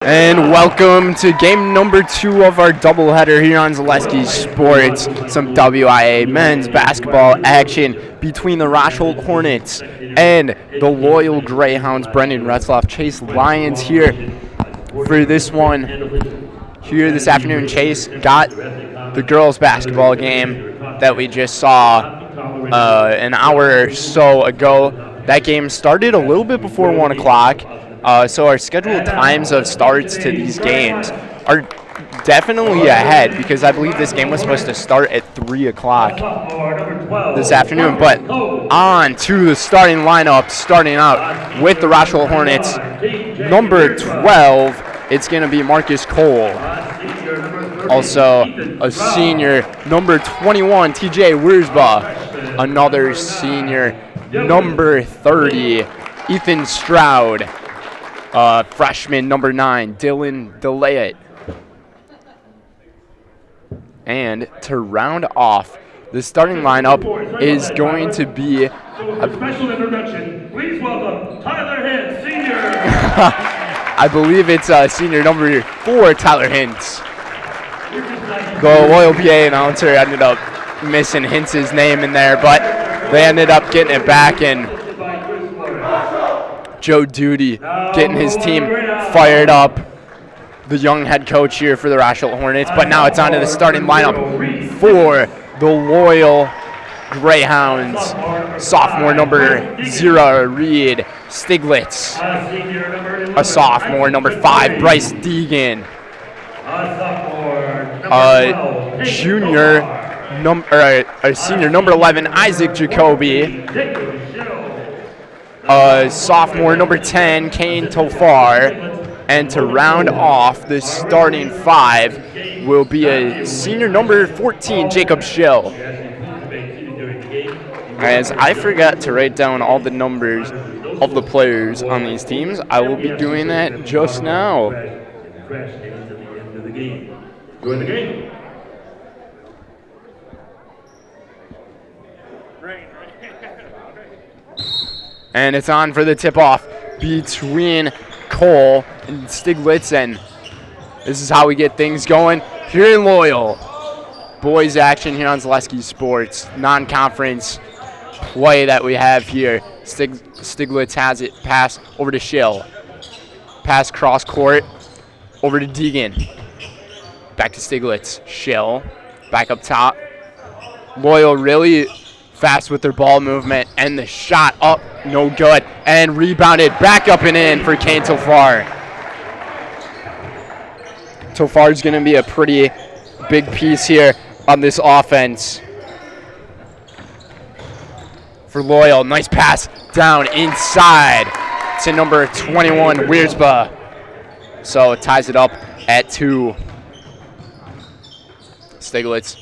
And welcome to game number 2 of our doubleheader here on Zaleski Sports. Some WIAA men's basketball action between the Rosholt Hornets and the Loyal Greyhounds. Brendan Retzloff, Chase Lions here for this one. Here this afternoon, Chase got the girls basketball game that we just saw an hour or so ago. That game started a little bit before 1 o'clock. So our scheduled times of starts to these games are definitely ahead because I believe this game was supposed to start at 3 o'clock this afternoon. But on to the starting lineup, starting out with the Rosholt Hornets. Number 12, it's going to be Marcus Cole. Also a senior, number 21, TJ Wiersba. Another senior, number 30, Ethan Stroud. Freshman number 9, Dylan DeLayet. And to round off the starting lineup is going to be a special introduction. Please welcome Tyler Hintz, senior. I believe it's senior number 4, Tyler Hintz. The Loyal PA announcer ended up missing Hintz's name in there, but they ended up getting it back, and Joe Duty getting his team fired up, the young head coach here for the Rosholt Hornets. But now it's on to the starting lineup for the Loyal Greyhounds. Sophomore number 0, Reed Stiglitz. A sophomore number 5, Bryce Deegan. A senior number 11, Isaac Jacoby. Sophomore number 10, Kane Tofar. And to round off the starting 5 will be a senior number 14, Jacob Schill. As I forgot to write down all the numbers of the players on these teams, I will be doing that just now. And it's on for the tip-off between Cole and Stiglitz, and this is how we get things going here in Loyal. Boys action here on Zaleski Sports. Non-conference play that we have here. Stiglitz has it, pass over to Schill. Pass cross court over to Deegan. Back to Stiglitz. Schill back up top. Loyal really fast with their ball movement, and the shot up, no good, and rebounded back up and in for Kane Tofar. Tofar's going to be a pretty big piece here on this offense for Loyal. Nice pass down inside to number 21, Wiersba. So it ties it up at 2. Stiglitz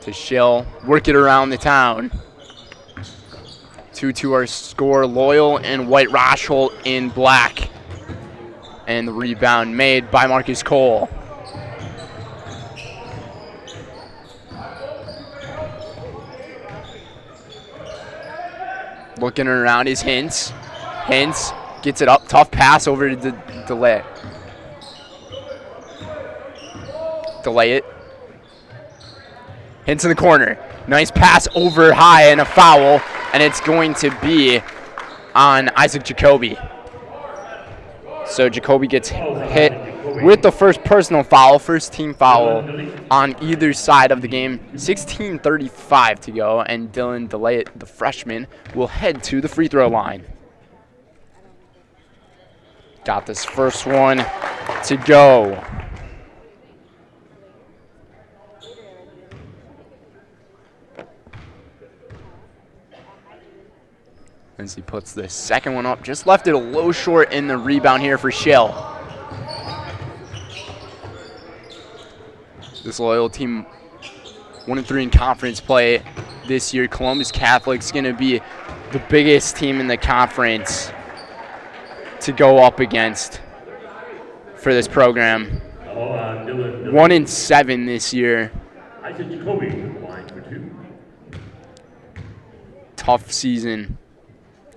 to Schill, work it around the town. 2-2 our score. Loyal in white, Rosholt in black. And the rebound made by Marcus Cole. Looking around is Hintz. Hintz gets it up, tough pass over to DeLay. Delay it. Hintz in the corner. Nice pass over high and a foul, and it's going to be on Isaac Jacoby. So Jacoby gets hit with the first personal foul, first team foul on either side of the game. 16:35 to go, and Dylan DeLay, the freshman, will head to the free throw line. Got this first one to go. As he puts the second one up, just left it a low short in the rebound here for Schill. This Loyal team 1-3 in conference play this year. Columbus Catholic's going to be the biggest team in the conference to go up against for this program. 1-7 this year. Tough season.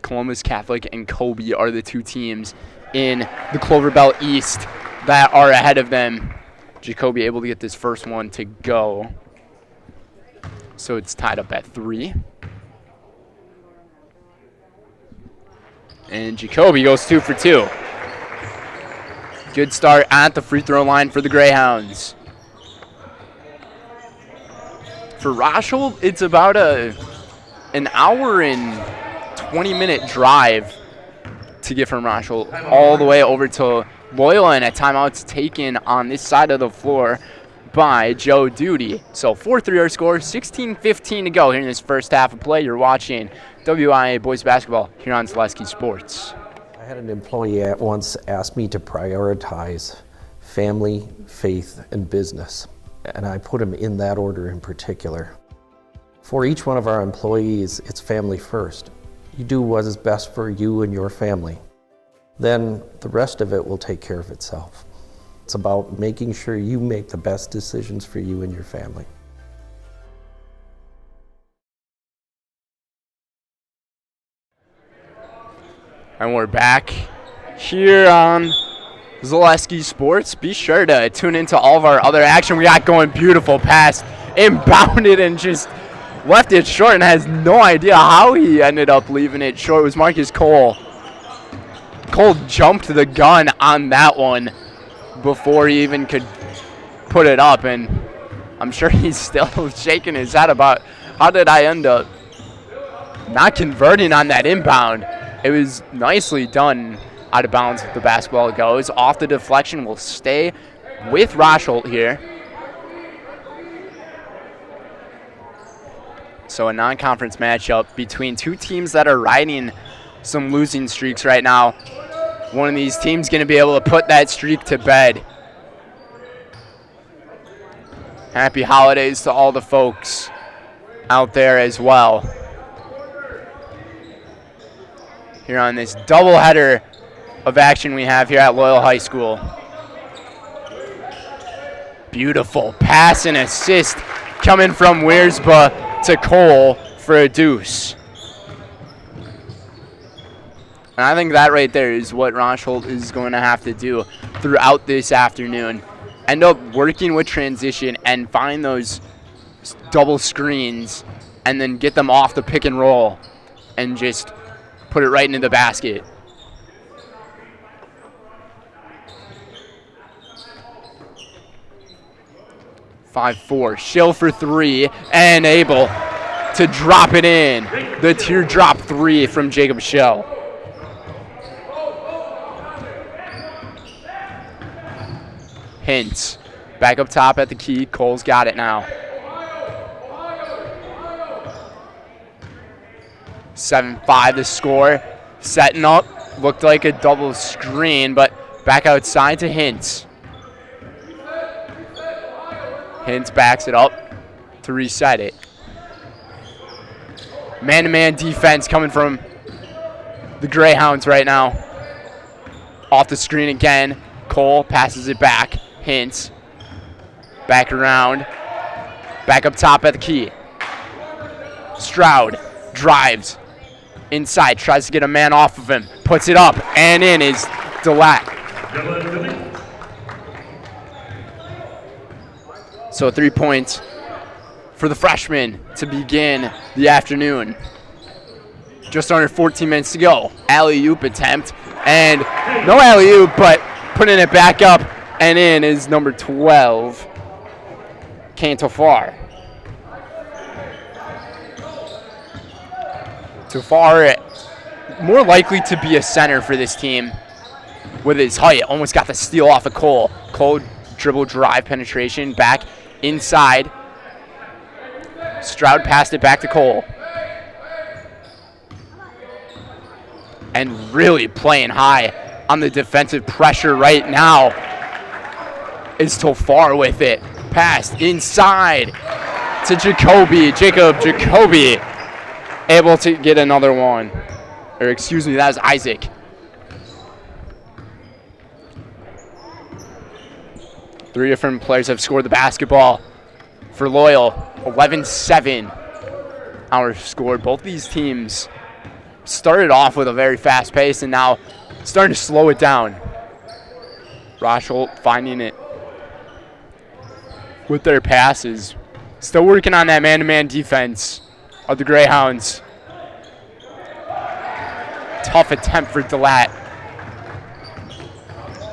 Columbus Catholic and Kobe are the 2 teams in the Clover Bell East that are ahead of them. Jacoby able to get this first one to go. So it's tied up at 3. And Jacoby goes 2 for 2. Good start at the free throw line for the Greyhounds. For Rosholt, it's about an hour and 20-minute drive to get from Rosholt all the way over to Loyola, and a timeout's taken on this side of the floor by Joe Duty. So 4-3 our score, 16-15 to go here in this first half of play. You're watching WIAA boys basketball here on Zaleski Sports. I had an employee once ask me to prioritize family, faith, and business, and I put them in that order in particular. For each one of our employees, it's family first. You do what is best for you and your family. Then the rest of it will take care of itself. It's about making sure you make the best decisions for you and your family. And we're back here on Zaleski Sports. Be sure to tune into all of our other action we got going. Beautiful pass, inbounded and just left it short, and has no idea how he ended up leaving it short. It was Marcus Cole. Cole jumped the gun on that one before he even could put it up, and I'm sure he's still shaking his head about how did I end up not converting on that inbound. It was nicely done out of bounds if the basketball goes. Off the deflection will stay with Rosholt here. So a non-conference matchup between two teams that are riding some losing streaks right now. One of these teams going to be able to put that streak to bed. Happy holidays to all the folks out there as well. Here on this doubleheader of action we have here at Loyola High School. Beautiful pass and assist coming from Wiersba to Cole for a deuce. And I think that right there is what Rosholt is going to have to do throughout this afternoon. End up working with transition and find those double screens and then get them off the pick and roll and just put it right into the basket. (5-4) Schill for 3 and able to drop it in. The teardrop 3 from Jacob Schill. Hintz back up top at the key. Cole's got it now. 7-5 the score. Setting up. Looked like a double screen, but back outside to Hintz. Hintz backs it up to reset it. Man-to-man defense coming from the Greyhounds right now. Off the screen again. Cole passes it back. Hintz. Back around. Back up top at the key. Stroud drives inside. Tries to get a man off of him. Puts it up. And in is Delac. So 3 points for the freshman to begin the afternoon. Just under 14 minutes to go. Alley-oop attempt. And no alley-oop, but putting it back up and in is number 12, Kane Tofar. Tofar more likely to be a center for this team with his height. Almost got the steal off of Cole. Cole dribble drive penetration back inside. Stroud passed it back to Cole. And really playing high on the defensive pressure right now is Tofar with it. Passed inside to Jacoby. Jacoby able to get another one. Or excuse me, that was Isaac. Three different players have scored the basketball for Loyal. 11-7 our score. Both these teams started off with a very fast pace, and now starting to slow it down. Rosholt finding it with their passes. Still working on that man-to-man defense of the Greyhounds. Tough attempt for Delat.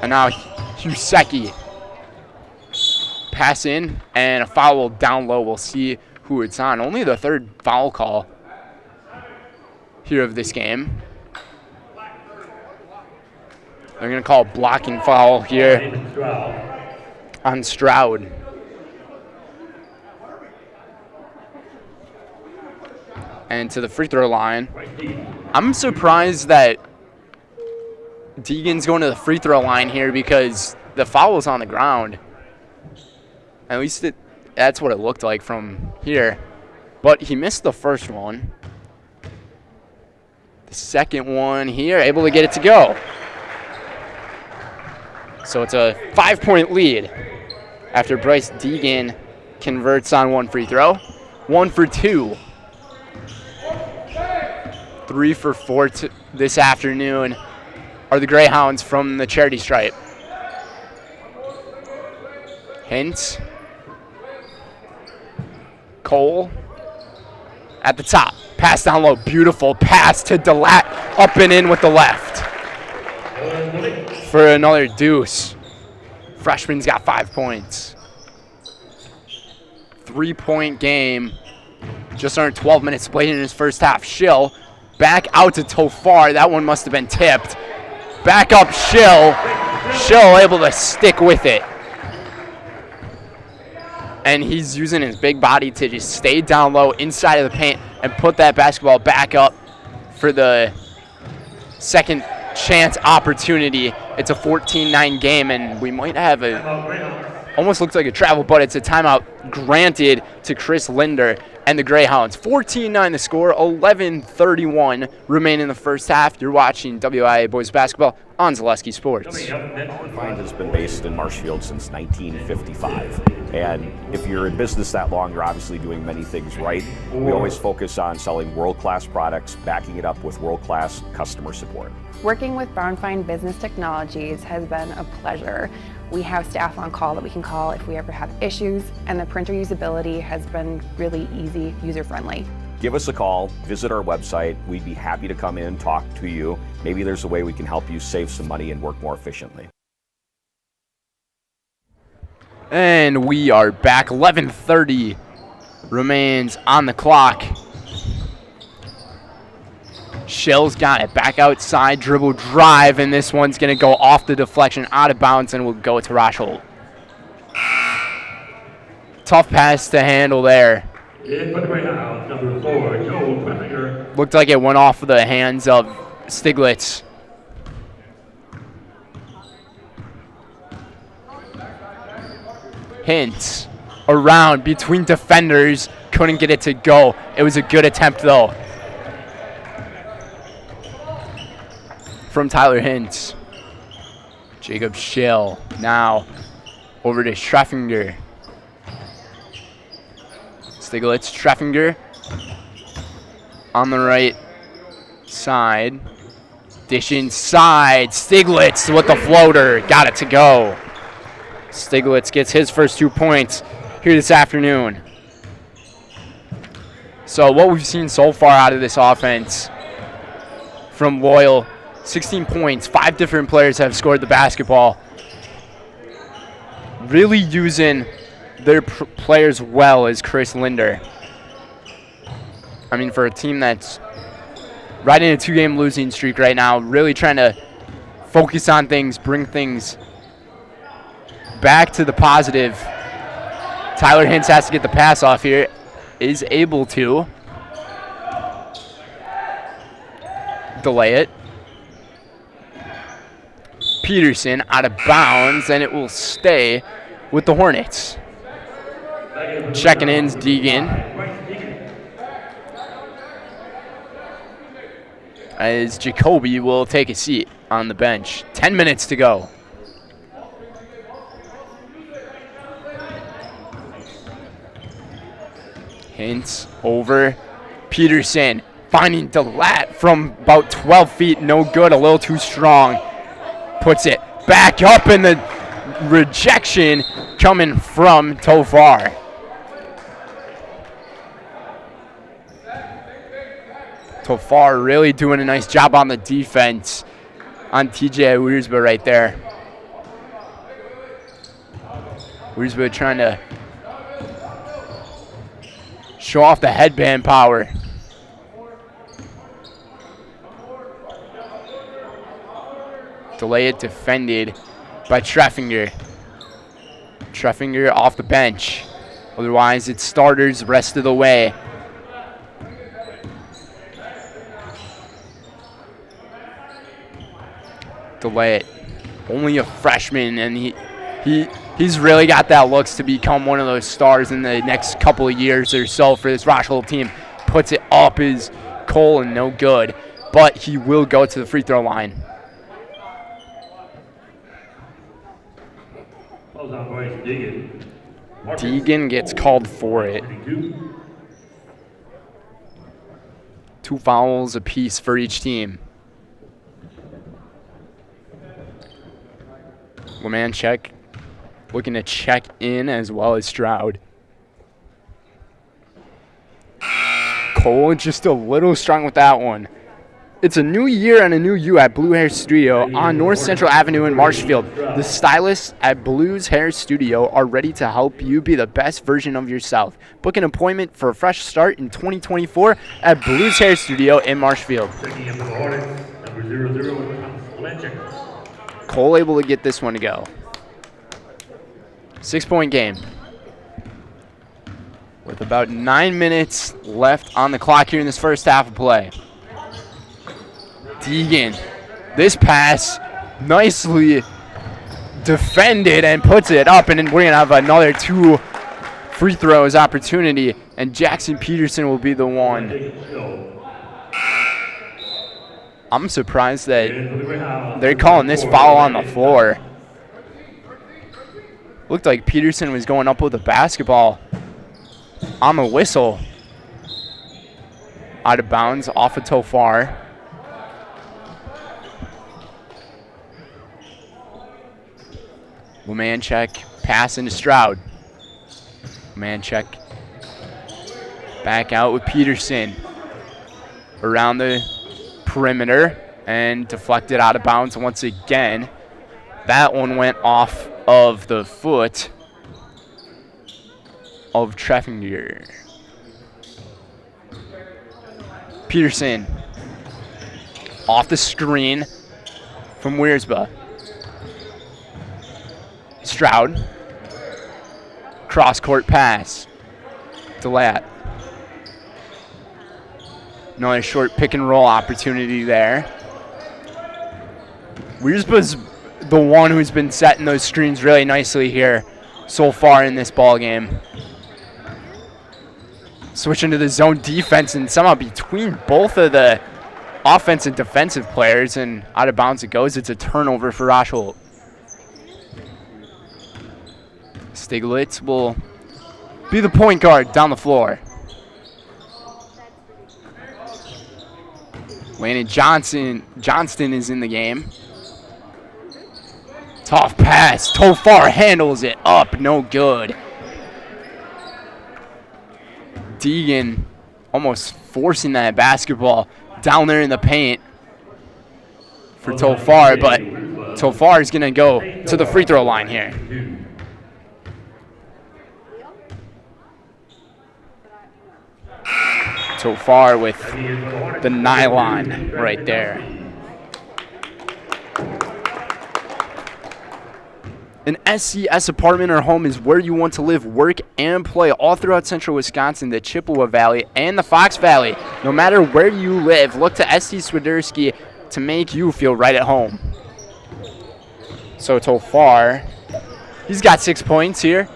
And now Husecki. Pass in and a foul down low. We'll see who it's on. Only the third foul call here of this game. They're going to call a blocking foul here on Stroud. And to the free throw line. I'm surprised that Deegan's going to the free throw line here because the foul was on the ground. At least that's what it looked like from here. But he missed the first one. The second one here, able to get it to go. So it's a 5-point lead after Bryce Deegan converts on one free throw. 1 for 2. 3 for 4 this afternoon are the Greyhounds from the charity stripe. Hintz. Cole at the top. Pass down low. Beautiful pass to Delat. Up and in with the left. For another deuce. Freshman's got 5 points. 3-point game. Just under 12 minutes played in his first half. Schill back out to Tofar. That one must have been tipped. Back up Schill. Schill able to stick with it. And he's using his big body to just stay down low inside of the paint and put that basketball back up for the second chance opportunity. It's a 14-9 game, and we might have almost looks like a travel, but it's a timeout granted to Chris Linder and the Greyhounds. 14-9 the score, 11:31 remain in the first half. You're watching WIAA Boys Basketball on Zaleski Sports. Find has been based in Marshfield since 1955. And if you're in business that long, you're obviously doing many things right. We always focus on selling world-class products, backing it up with world-class customer support. Working with Brown Fine Business Technologies has been a pleasure. We have staff on call that we can call if we ever have issues, and the printer usability has been really easy, user-friendly. Give us a call, visit our website. We'd be happy to come in, talk to you. Maybe there's a way we can help you save some money and work more efficiently. And we are back. 11:30 remains on the clock. Shell's got it back outside, dribble drive, and this one's going to go off the deflection, out of bounds, and will go to Rosholt. Tough pass to handle there. Number 4, Joel Treffinger. Looked like it went off the hands of Stiglitz. Hintz around between defenders, couldn't get it to go. It was a good attempt though from Tyler Hintz. Jacob Schill now over to Treffinger. Stiglitz, Treffinger on the right side. Dish inside. Stiglitz with the floater. Got it to go. Stiglitz gets his first 2 points here this afternoon. So what we've seen so far out of this offense from Loyal, 16 points, 5 different players have scored the basketball. Really using their players well is Chris Linder. I mean, for a team that's riding a 2-game losing streak right now, really trying to focus on things, bring things back to the positive. Tyler Hintz has to get the pass off here. Is able to delay it. Peterson out of bounds, and it will stay with the Hornets. Checking in's Deegan. As Jacoby will take a seat on the bench. 10 minutes to go. Hintz over Peterson. Finding Delat from about 12 feet, no good, a little too strong. Puts it back up, and the rejection coming from Tofar. Tofar really doing a nice job on the defense on TJ Wiersbe right there. Wiersbe trying to show off the headband power. Delay it defended by Treffinger. Treffinger off the bench. Otherwise, it's starters rest of the way. Delay it. Only a freshman, and he's really got that looks to become one of those stars in the next couple of years or so for this Rosholt team. Puts it up is Cole and no good, but he will go to the free throw line. Deegan gets called for it. 2 fouls apiece for each team. Lemanchek looking to check in as well as Stroud. Cole just a little strong with that one. It's a new year and a new you at Blue Hair Studio on North Central Avenue in Marshfield. The stylists at Blue's Hair Studio are ready to help you be the best version of yourself. Book an appointment for a fresh start in 2024 at Blue's Hair Studio in Marshfield. Cole able to get this one to go. 6-point game. With about 9 minutes left on the clock here in this first half of play. Deegan, this pass nicely defended and puts it up, and then we're going to have another 2 free throws opportunity, and Jackson Peterson will be the one. I'm surprised that they're calling this foul on the floor. Looked like Peterson was going up with the basketball on the whistle. Out of bounds, off of Tofar. Lemanchek pass into Stroud. Lemanchek back out with Peterson. Around the perimeter and deflected out of bounds once again. That one went off of the foot of Treffinger. Peterson off the screen from Wiersbe. Stroud. Cross-court pass. Delat. Another short pick-and-roll opportunity there. Wiersbe's the one who's been setting those screens really nicely here so far in this ball game. Switching to the zone defense, and somehow between both of the offense and defensive players, and out of bounds it goes. It's a turnover for Rosholt. Stiglitz will be the point guard down the floor. Landon Johnston is in the game. Tough pass. Tofar handles it up. No good. Deegan almost forcing that basketball down there in the paint for Tofar, but Tofar is going to go to the free throw line here. Tofar with the nylon right there. An SCS apartment or home is where you want to live, work, and play all throughout central Wisconsin, the Chippewa Valley, and the Fox Valley. No matter where you live, look to SC Swiderski to make you feel right at home. So Tofar, he's got 6 points here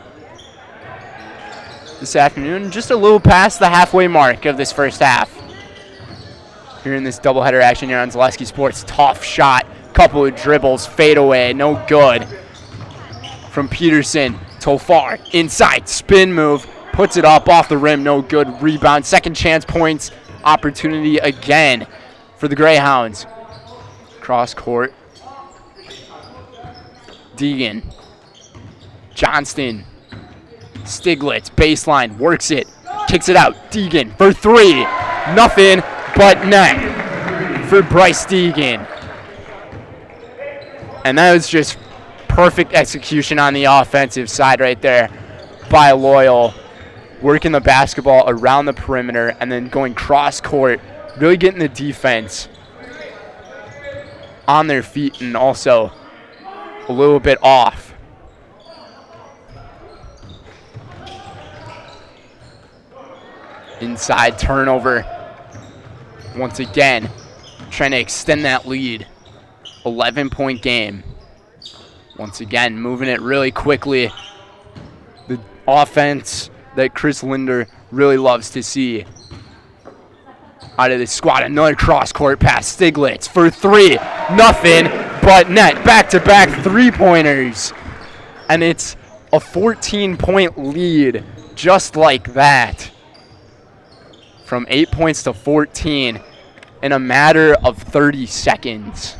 this afternoon, just a little past the halfway mark of this first half. Here in this doubleheader action here on Zaleski Sports. Tough shot, couple of dribbles, fade away, no good. From Peterson, Tofar, inside, spin move, puts it up off the rim, no good. Rebound, second chance points opportunity again for the Greyhounds. Cross court. Deegan. Johnston. Stiglitz, baseline, works it, kicks it out. Deegan for three. Nothing but net for Bryce Deegan. And that was just perfect execution on the offensive side right there by Loyal. Working the basketball around the perimeter and then going cross court, really getting the defense on their feet and also a little bit off. Inside turnover. Once again, trying to extend that lead. 11-point game. Once again, moving it really quickly. The offense that Chris Linder really loves to see out of this squad. Another cross-court pass. Stiglitz for three. Nothing but net. Back-to-back three-pointers. And it's a 14-point lead just like that. From 8 points to 14 in a matter of 30 seconds.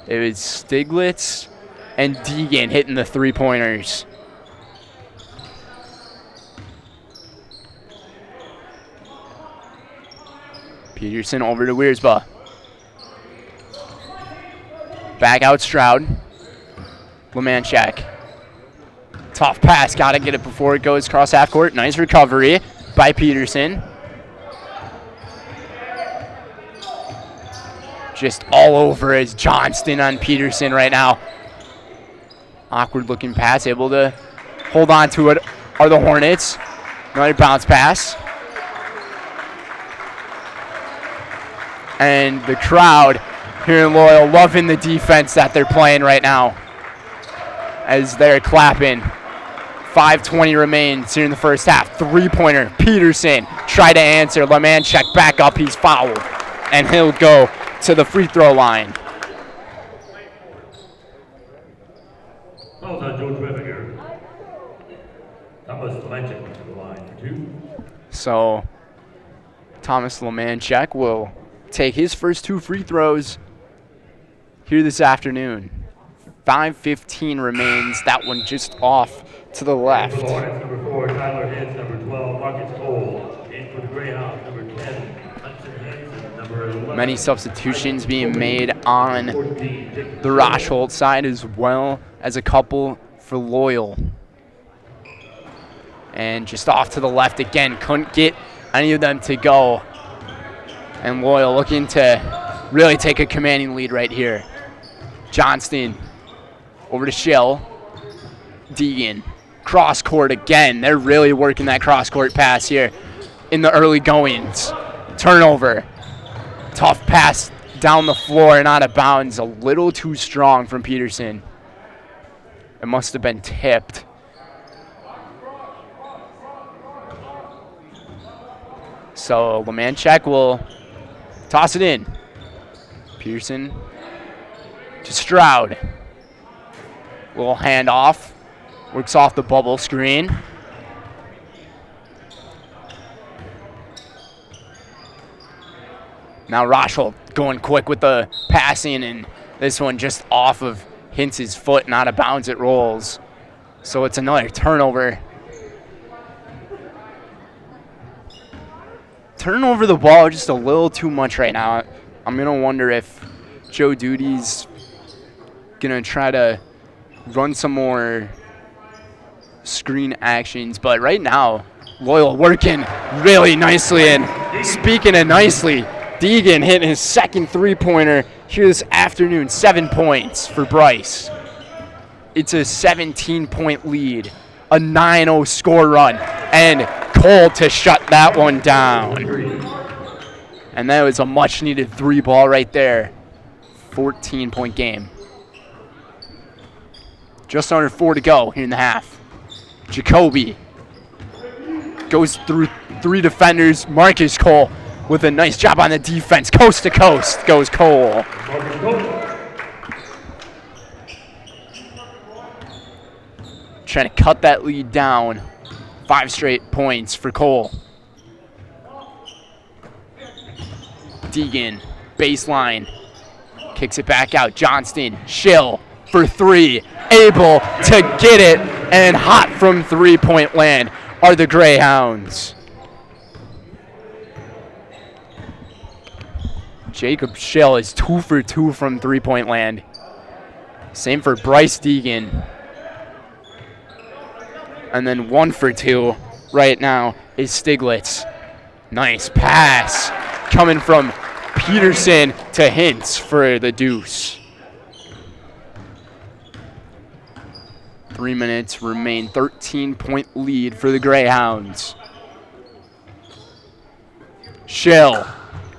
It was Stiglitz and Deegan hitting the three-pointers. Peterson over to Wiersba. Back out Stroud. Lemanchak. Tough pass, gotta get it before it goes across half court. Nice recovery by Peterson. Just all over is Johnston on Peterson right now. Awkward looking pass, able to hold on to it are the Hornets. Another bounce pass. And the crowd here in Loyal loving the defense that they're playing right now as they're clapping. 5:20 remains here in the first half. Three-pointer, Peterson tried to answer. Lemanchak back up, he's fouled. And he'll go to the free throw line. Fouls on Joe Treviger. Thomas Lemanchak to the line for two. So Thomas Lemanchak will take his first two free throws here this afternoon. 5:15 remains. That one just off to the left. Number 4, Tyler Hintz. Number 12, Marcus Cole. In for the Greyhounds, number 10, Hudson Hanson. Number 11. Many substitutions being made on the Rosholt side as well as a couple for Loyal. And just off to the left again. Couldn't get any of them to go. And Loyal looking to really take a commanding lead right here. Johnston over to Shell. Deegan. Cross court again. They're really working that cross court pass here in the early goings. Turnover. Tough pass down the floor and out of bounds. A little too strong from Peterson. It must have been tipped. So Lemanchak will toss it in. Peterson to Stroud. Little handoff. Works off the bubble screen. Now Rosholt going quick with the passing, and this one just off of Hintz's foot and out of bounds it rolls. So it's another turnover. Turning over the ball just a little too much right now. I'm going to wonder if Joe Duty's going to try to run some more screen actions. But right now, Loyal working really nicely. And speaking of nicely, Deegan hitting his second three-pointer here this afternoon. 7 points for Bryce. It's a 17-point lead. A 9-0 score run. And Cole to shut that one down. And that was a much-needed three ball right there. 14-point game. Just under 4 to go here in the half. Jacoby goes through 3 defenders. Marcus Cole with a nice job on the defense. Coast to coast goes Cole. Trying to cut that lead down. 5 straight points for Cole. Deegan, baseline, kicks it back out. Johnston, Schill for three, able to get it, and hot from three-point land are the Greyhounds. Jacob Schill is 2 for 2 from three-point land. Same for Bryce Deegan. And then 1 for 2 right now is Stiglitz. Nice pass coming from Peterson to Hintz for the deuce. 3 minutes remain, 13-point lead for the Greyhounds. Schill,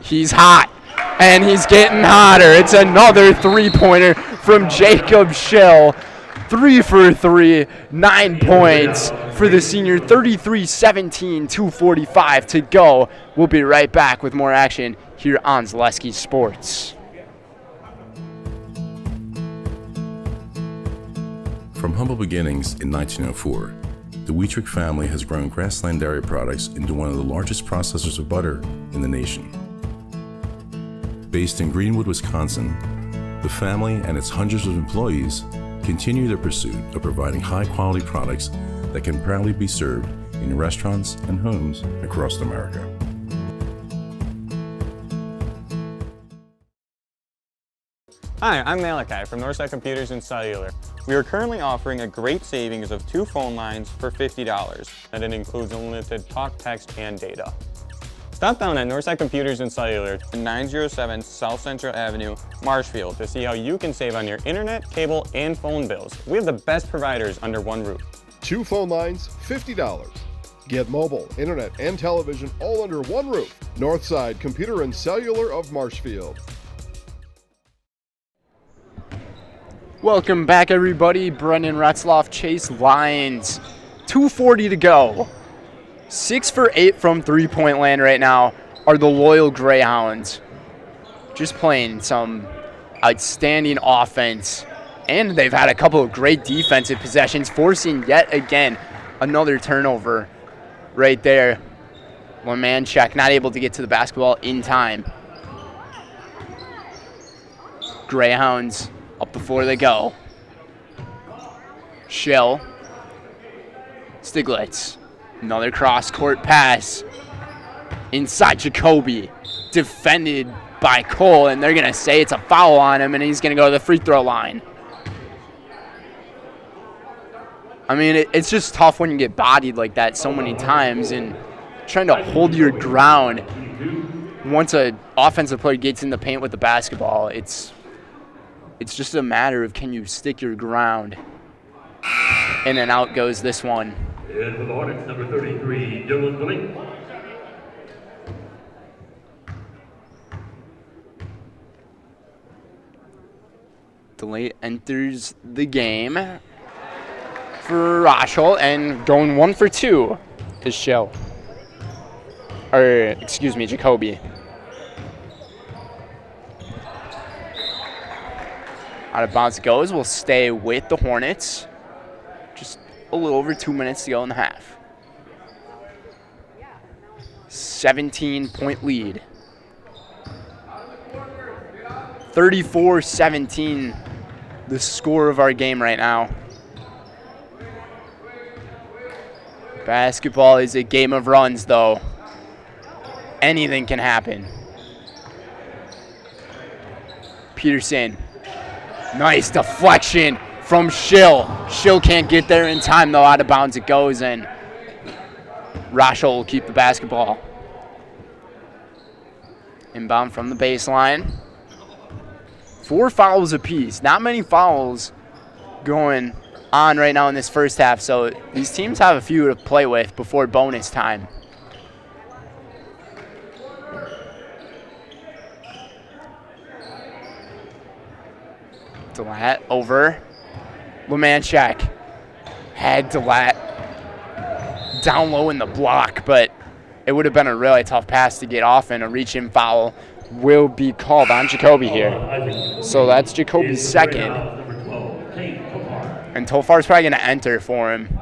he's hot, and he's getting hotter. It's another three-pointer from Jacob Schill. 3 for 3, 9 points for the senior. 33-17, 2:45 to go. We'll be right back with more action here on Zaleski Sports. From humble beginnings in 1904, the Wheatrick family has grown Grassland Dairy Products into one of the largest processors of butter in the nation. Based in Greenwood, Wisconsin, the family and its hundreds of employees continue their pursuit of providing high-quality products that can proudly be served in restaurants and homes across America. Hi, I'm Malachi from Northside Computers and Cellular. We are currently offering a great savings of 2 phone lines for $50, and it includes unlimited talk, text, and data. Stop down at Northside Computers and Cellular, 907 South Central Avenue, Marshfield, to see how you can save on your internet, cable, and phone bills. We have the best providers under one roof. 2 phone lines, $50. Get mobile, internet, and television all under one roof. Northside Computer and Cellular of Marshfield. Welcome back, everybody. Brendan Retzloff, Chase Lyons. 2:40 to go. 6 for 8 from three-point land right now are the loyal Greyhounds. Just playing some outstanding offense. And they've had a couple of great defensive possessions, forcing yet again another turnover right there. One-man check, not able to get to the basketball in time. Greyhounds up before they go. Schill. Stiglitz. Another cross-court pass. Inside Jacoby. Defended by Cole, and they're going to say it's a foul on him, and he's going to go to the free throw line. I mean, it's just tough when you get bodied like that so many times, and trying to hold your ground. Once an offensive player gets in the paint with the basketball, it's just a matter of can you stick your ground. In and out goes this one. And for the Hornets, number 33, Dylan DeLee. DeLee enters the game for Rosholt, and going 1 for 2 is Schill. Or, excuse me, Jacoby. Out of bounds it goes. We'll stay with the Hornets. Just a little over 2 minutes to go in the half. 17-point lead. 34-17, the score of our game right now. Basketball is a game of runs, though. Anything can happen. Peterson. Nice deflection from Schill. Schill can't get there in time, though. Out of bounds it goes, and Rosholt will keep the basketball. Inbound from the baseline. 4 fouls apiece. Not many fouls going on right now in this first half, so these teams have a few to play with before bonus time. DeLatte over. Lemanchak had DeLatte down low in the block, but it would have been a really tough pass to get off, and a reach-in foul will be called on Jacoby here. So that's Jacoby's second. And Tofar's probably going to enter for him.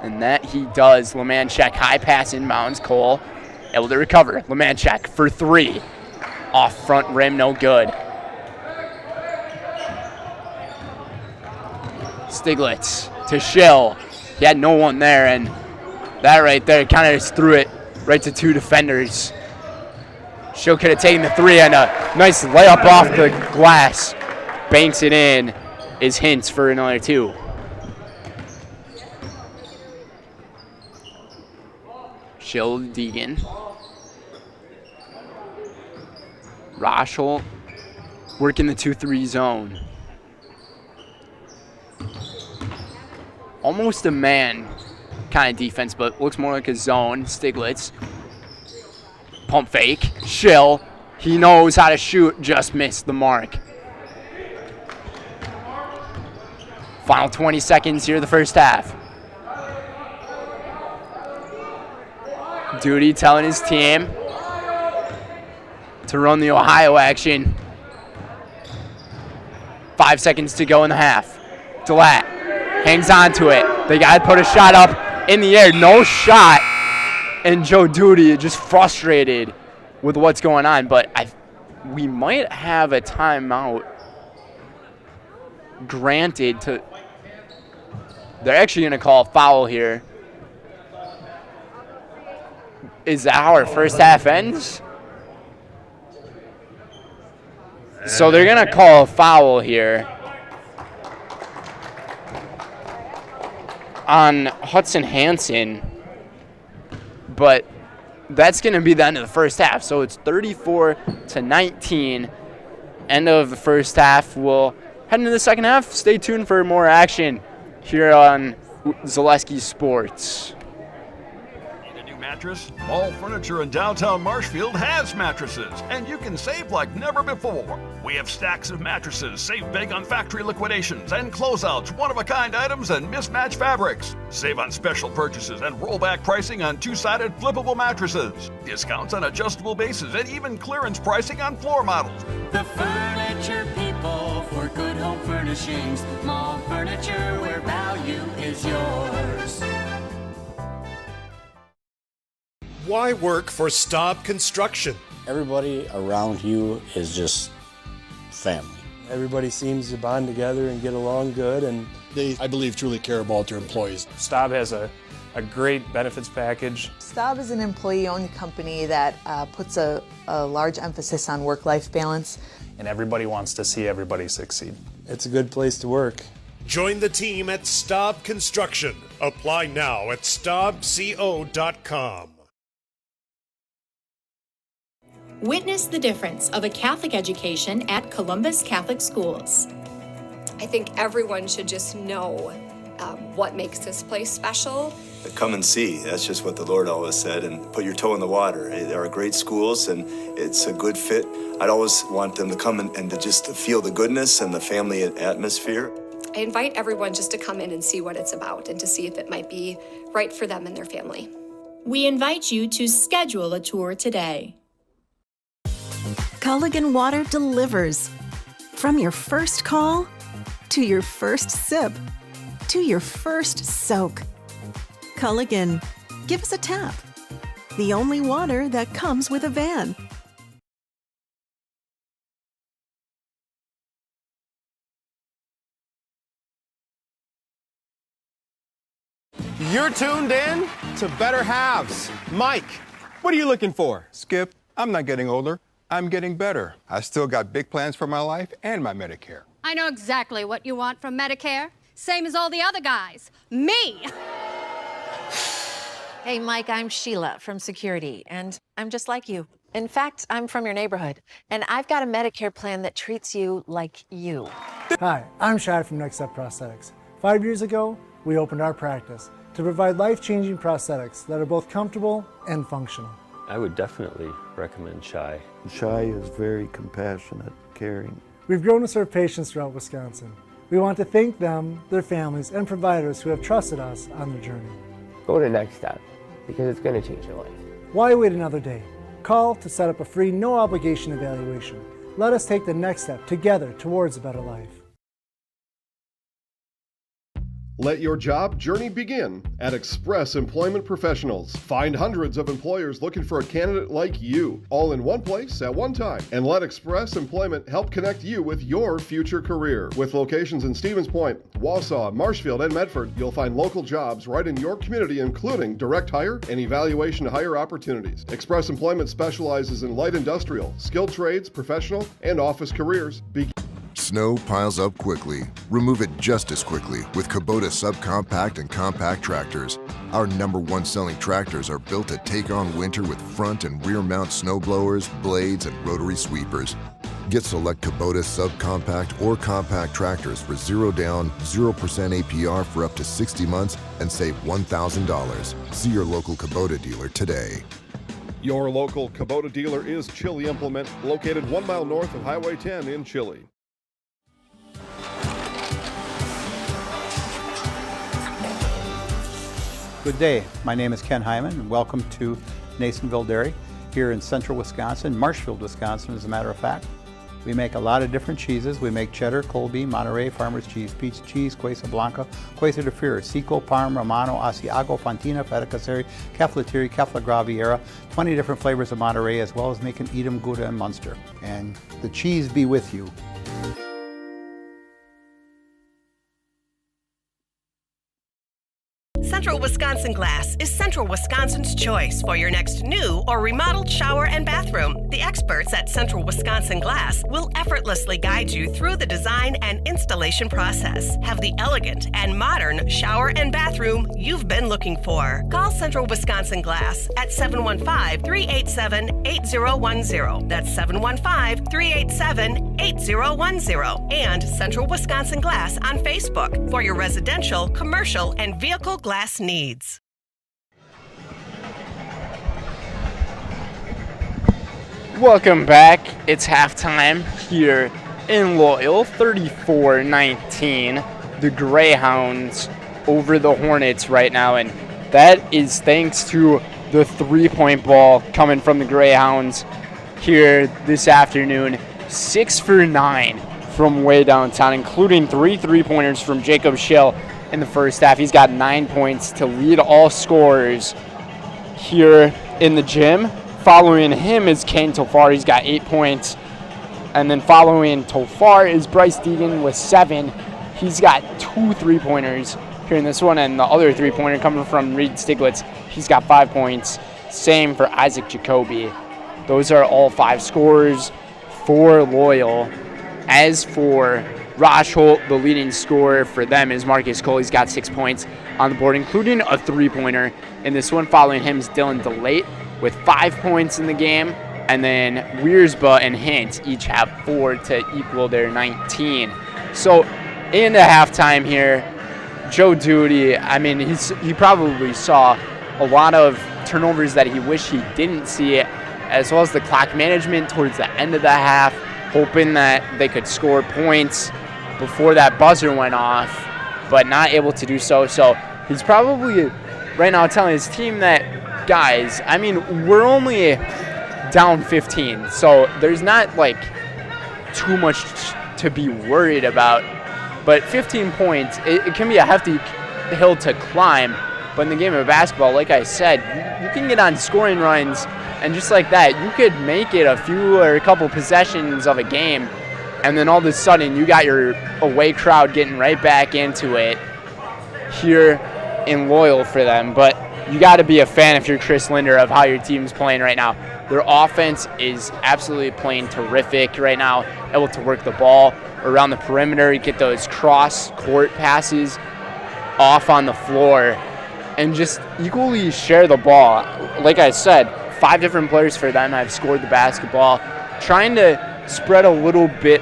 And that he does. Lemanchek, high pass inbounds. Cole able to recover. Lemanchek for 3. Off front rim, no good. Stiglitz to Schill. He had no one there, and that right there kind of just threw it right to 2 defenders. Schill could have taken the 3, and a nice layup off the glass. Banks it in. Is Hintz for another 2. Schill, Deegan. Rosholt working the 2-3 zone. Almost a man kind of defense, but looks more like a zone. Stiglitz. Pump fake. Schill. He knows how to shoot, just missed the mark. Final 20 seconds here, the first half. Duty telling his team to run the Ohio action. 5 seconds to go in the half. DeLatte hangs on to it. They got to put a shot up in the air. No shot. And Joe Duty just frustrated with what's going on. But we might have a timeout granted to. They're actually going to call a foul here. Is that how our first half ends? So they're going to call a foul here on Hudson Hansen, but that's going to be the end of the first half. So it's 34-19. End of the first half. We'll head into the second half. Stay tuned for more action here on Zaleski Sports. Mattress? All Furniture in downtown Marshfield has mattresses, and you can save like never before. We have stacks of mattresses, save big on factory liquidations and closeouts, one-of-a-kind items, and mismatched fabrics. Save on special purchases and rollback pricing on 2-sided flippable mattresses. Discounts on adjustable bases and even clearance pricing on floor models. The Furniture People for good home furnishings. Mall furniture where value is yours. Why work for Staub Construction? Everybody around you is just family. Everybody seems to bond together and get along good, and They, I believe, truly care about their employees. Staub has a great benefits package. Staub is an employee-owned company that puts a large emphasis on work-life balance. And everybody wants to see everybody succeed. It's a good place to work. Join the team at Staub Construction. Apply now at staubco.com. Witness the difference of a Catholic education at Columbus Catholic Schools. I think everyone should just know what makes this place special. Come and see. That's just what the Lord always said, and put your toe in the water. There are great schools, and it's a good fit. I'd always want them to come and to just feel the goodness and the family atmosphere. I invite everyone just to come in and see what it's about and to see if it might be right for them and their family. We invite you to schedule a tour today. Culligan Water delivers. From your first call, to your first sip, to your first soak. Culligan, give us a tap. The only water that comes with a van. You're tuned in to Better Halves. Mike, what are you looking for? Skip, I'm not getting older. I'm getting better. I still got big plans for my life and my Medicare. I know exactly what you want from Medicare. Same as all the other guys. Me! Hey, Mike, I'm Sheila from Security, and I'm just like you. In fact, I'm from your neighborhood, and I've got a Medicare plan that treats you like you. Hi, I'm Shai from Next Step Prosthetics. 5 years ago, we opened our practice to provide life-changing prosthetics that are both comfortable and functional. I would definitely recommend Shai. Shai is very compassionate, caring. We've grown to serve patients throughout Wisconsin. We want to thank them, their families, and providers who have trusted us on their journey. Go to Next Step, because it's going to change your life. Why wait another day? Call to set up a free, no-obligation evaluation. Let us take the next step together towards a better life. Let your job journey begin at Express Employment Professionals. Find hundreds of employers looking for a candidate like you, all in one place at one time. And let Express Employment help connect you with your future career. With locations in Stevens Point, Wausau, Marshfield, and Medford, you'll find local jobs right in your community, including direct hire and evaluation to hire opportunities. Express Employment specializes in light industrial, skilled trades, professional, and office careers. Snow piles up quickly. Remove it just as quickly with Kubota subcompact and compact tractors. Our #1 selling tractors are built to take on winter with front and rear mount snow blowers, blades, and rotary sweepers. Get select Kubota subcompact or compact tractors for 0 down, 0% APR for up to 60 months and save $1,000. See your local Kubota dealer today. Your local Kubota dealer is Chili Implement, located 1 mile north of Highway 10 in Chili. Good day, my name is Ken Hyman and welcome to Nasonville Dairy here in central Wisconsin, Marshfield, Wisconsin as a matter of fact. We make a lot of different cheeses. We make cheddar, Colby, Monterey, Farmer's Cheese, Pizza Cheese, Quesa Blanca, Quesa de Fir, Seco, Parm, Romano, Asiago, Fontina, Feta Caseri, Caflatiri, Cafla Graviera, 20 different flavors of Monterey, as well as making Edam, Gouda, and Munster. And the cheese be with you. Central Wisconsin Glass is Central Wisconsin's choice for your next new or remodeled shower and bathroom. The experts at Central Wisconsin Glass will effortlessly guide you through the design and installation process. Have the elegant and modern shower and bathroom you've been looking for. Call Central Wisconsin Glass at 715-387-8010. That's 715-387-8010. And Central Wisconsin Glass on Facebook for your residential, commercial, and vehicle glass needs. Welcome back. It's halftime here in Loyal, 34-19. The Greyhounds over the Hornets right now, and that is thanks to the three-point ball coming from the Greyhounds here this afternoon. 6 for 9 from way downtown, including 3 three-pointers from Jacob Schill in the first half. He's got 9 points to lead all scorers here in the gym. Following him is Kane Tofar. He's got 8 points. And then following Tofar is Bryce Deegan with 7. He's got 2 three-pointers here in this one, and the other three-pointer coming from Reed Stiglitz. He's got 5 points. Same for Isaac Jacoby. Those are all 5 scorers for Loyal. As for Rosholt, the leading scorer for them is Marcus Cole. He's got 6 points on the board, including a three-pointer in this one. Following him is Dylan DeLate with 5 points in the game. And then Wiersba and Hint each have 4 to equal their 19. So in the halftime here, Joe Duty, I mean, he probably saw a lot of turnovers that he wished he didn't see, as well as the clock management towards the end of the half, hoping that they could score points before that buzzer went off, but not able to do so. So he's probably right now telling his team that, guys, I mean, we're only down 15, so there's not like too much to be worried about. But 15 points, it can be a hefty hill to climb. But in the game of basketball, like I said, you can get on scoring runs, and just like that, you could make it a few or a couple possessions of a game, and then all of a sudden you got your away crowd getting right back into it here in Loyal for them. But you got to be a fan if you're Chris Linder of how your team's playing right now. Their offense is absolutely playing terrific right now, able to work the ball around the perimeter, get those cross-court passes off on the floor, and just equally share the ball. Like I said, 5 different players for them have scored the basketball, trying to spread a little bit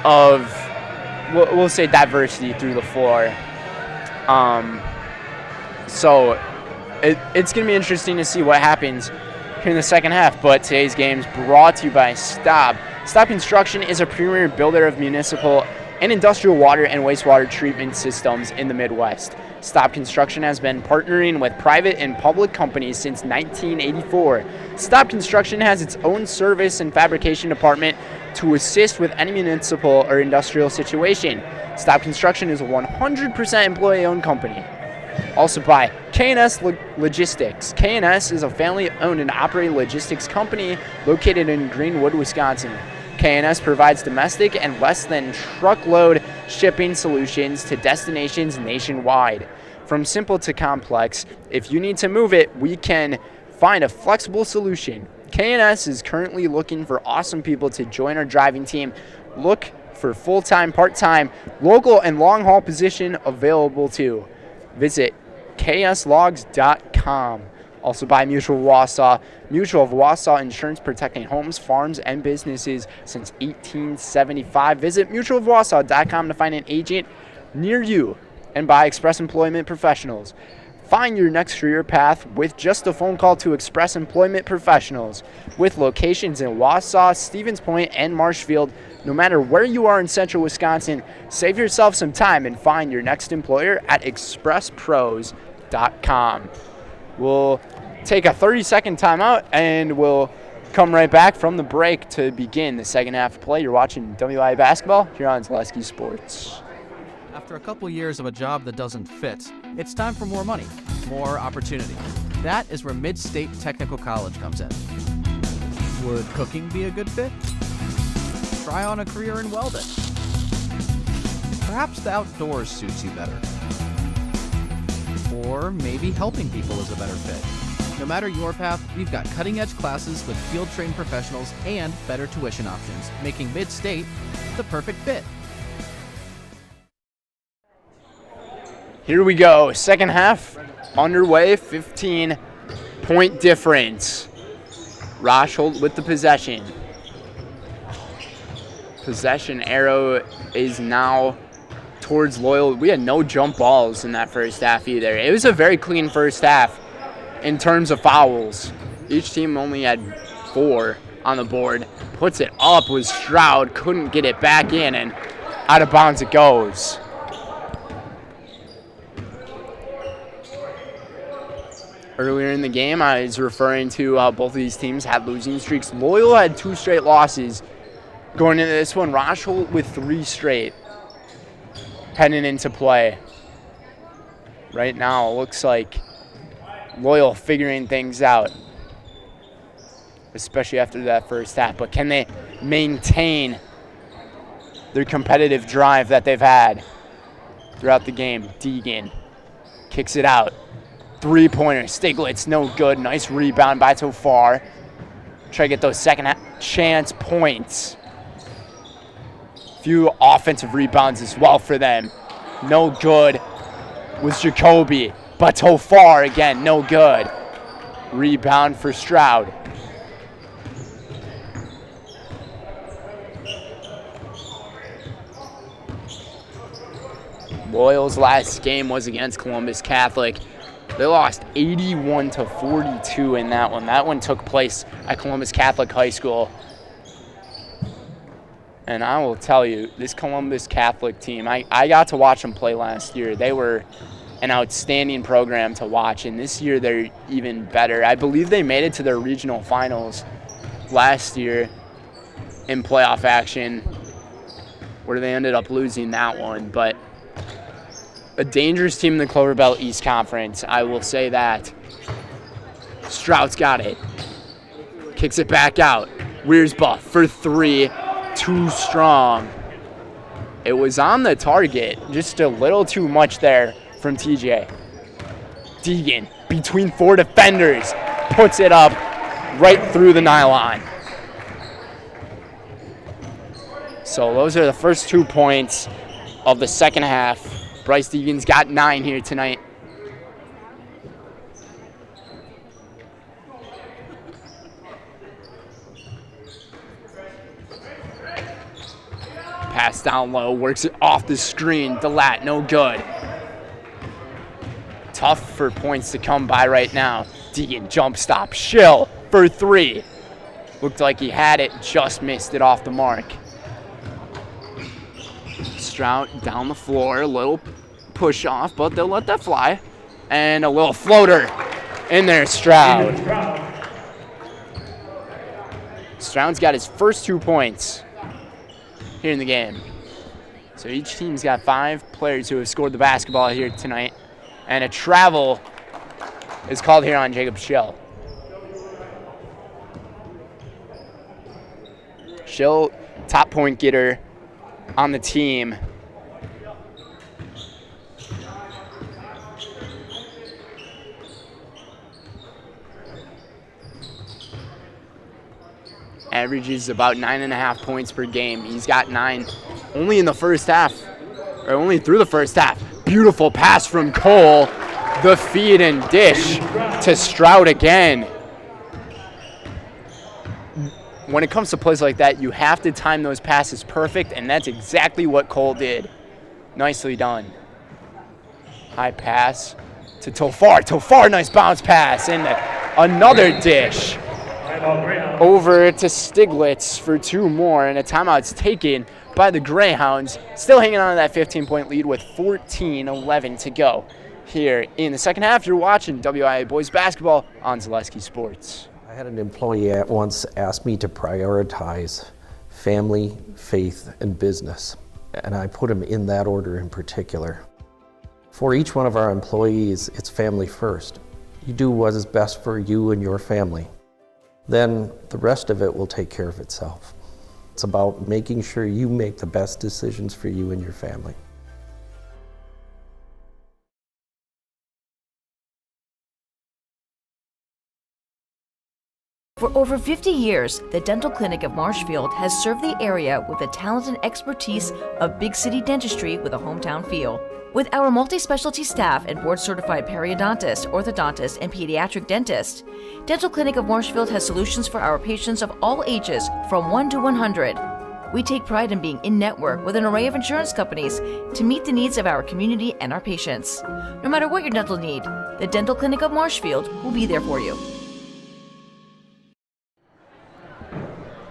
of, we'll say, diversity through the floor. So it's going to be interesting to see what happens here in the second half. But today's game is brought to you by Staub. Staub Construction is a premier builder of municipal and industrial water and wastewater treatment systems in the Midwest. Stop Construction has been partnering with private and public companies since 1984. Stop Construction has its own service and fabrication department to assist with any municipal or industrial situation. Stop Construction is a 100% employee-owned company. Also by K&S Logistics. K&S is a family-owned and operated logistics company located in Greenwood, Wisconsin. K&S provides domestic and less than truckload shipping solutions to destinations nationwide. From simple to complex, if you need to move it, we can find a flexible solution. K&S is currently looking for awesome people to join our driving team. Look for full-time, part-time, local, and long-haul position available too. Visit kslogs.com. Also by Mutual of Wausau. Mutual of Wausau Insurance, protecting homes, farms, and businesses since 1875. Visit mutualofwausau.com to find an agent near you. And by Express Employment Professionals. Find your next career path with just a phone call to Express Employment Professionals. With locations in Wausau, Stevens Point, and Marshfield, no matter where you are in central Wisconsin, save yourself some time and find your next employer at expresspros.com. We'll take a 30-second timeout, and we'll come right back from the break to begin the second half of play. You're watching WIAA basketball here on Zaleski Sports. After a couple years of a job that doesn't fit, it's time for more money, more opportunity. That is where Mid-State Technical College comes in. Would cooking be a good fit? Try on a career in welding. Perhaps the outdoors suits you better. Or maybe helping people is a better fit. No matter your path, we've got cutting-edge classes with field-trained professionals and better tuition options, making Mid-State the perfect fit. Here we go, second half underway, 15-point difference. Rosholt with the possession. Possession arrow is now towards Loyal. We had no jump balls in that first half either. It was a very clean first half in terms of fouls. Each team only had 4 on the board. Puts it up with Stroud, couldn't get it back in, and out of bounds it goes. Earlier in the game, I was referring to how both of these teams had losing streaks. Loyal had 2 straight losses going into this one. Rosholt with 3 straight heading into play. Right now, it looks like Loyal figuring things out, especially after that first half. But can they maintain their competitive drive that they've had throughout the game? Deegan kicks it out. 3-pointer, Stiglitz, no good. Nice rebound by Tofar. Try to get those second chance points. Few offensive rebounds as well for them. No good was Jacoby, but Tofar again, no good. Rebound for Stroud. Loyal's last game was against Columbus Catholic. They lost 81-42 in that one. That one took place at Columbus Catholic High School. And I will tell you, this Columbus Catholic team, I got to watch them play last year. They were an outstanding program to watch, and this year they're even better. I believe they made it to their regional finals last year in playoff action, where they ended up losing that one. But a dangerous team in the Clover Belt East Conference, I will say that. Stroud's got it. Kicks it back out. Wiersbuff for 3. Too strong. It was on the target. Just a little too much there from TJ. Deegan, between 4 defenders, puts it up right through the nylon. So those are the first 2 points of the second half. Bryce Deegan's got 9 here tonight. Pass down low, works it off the screen. Delat, no good. Tough for points to come by right now. Deegan, jump stop. Schill for 3. Looked like he had it, just missed it off the mark. Strout down the floor, a little push off, but they'll let that fly. And a little floater in there, Stroud. Stroud's got his first 2 points here in the game. So each team's got 5 players who have scored the basketball here tonight. And a travel is called here on Jacob Schill. Schill, top point getter on the team. Averages about 9.5 points per game. He's got 9 only in the first half, or only through the first half. Beautiful pass from Cole. The feed and dish to Stroud again. When it comes to plays like that, you have to time those passes perfect, and that's exactly what Cole did. Nicely done. High pass to Tofar. Tofar, nice bounce pass, and another dish. Over to Stiglitz for 2 more, and a timeout's taken by the Greyhounds. Still hanging on to that 15-point lead with 14:11 to go. Here in the second half, you're watching WIAA Boys Basketball on Zaleski Sports. I had an employee once ask me to prioritize family, faith, and business, and I put them in that order in particular. For each one of our employees, it's family first. You do what is best for you and your family. Then the rest of it will take care of itself. It's about making sure you make the best decisions for you and your family. For over 50 years, the Dental Clinic of Marshfield has served the area with the talent and expertise of big city dentistry with a hometown feel. With our multi-specialty staff and board-certified periodontist, orthodontist, and pediatric dentist, Dental Clinic of Marshfield has solutions for our patients of all ages from 1 to 100. We take pride in being in-network with an array of insurance companies to meet the needs of our community and our patients. No matter what your dental need, the Dental Clinic of Marshfield will be there for you.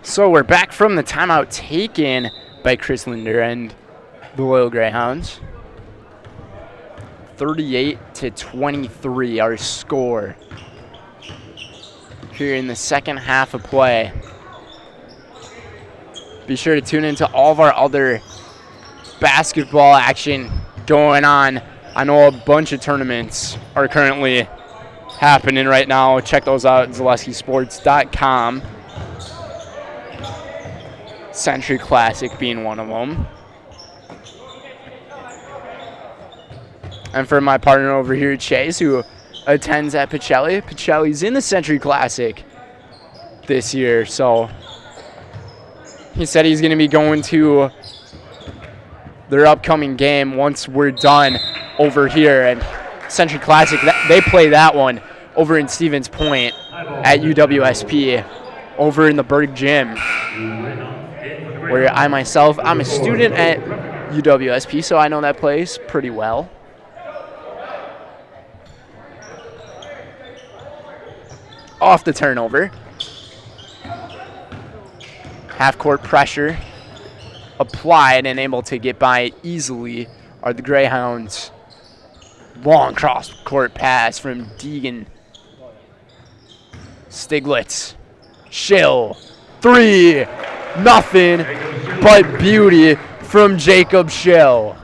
So we're back from the timeout taken by Chris Linder and the Loyal Greyhounds. 38-23, our score here in the second half of play. Be sure to tune into all of our other basketball action going on. I know a bunch of tournaments are currently happening right now. Check those out at ZaleskiSports.com. Century Classic being one of them. And for my partner over here, Chase, who attends at Pacelli. Pacelli's in the Century Classic this year, so he said he's going to be going to their upcoming game once we're done over here. And Century Classic, they play that one over in Stevens Point at UWSP, over in the Berg Gym, where I'm a student at UWSP, so I know that place pretty well. Off the turnover. Half-court pressure applied and able to get by easily are the Greyhounds. Long cross-court pass from Deegan. Stiglitz. Schill. 3. Nothing but beauty from Jacob Schill.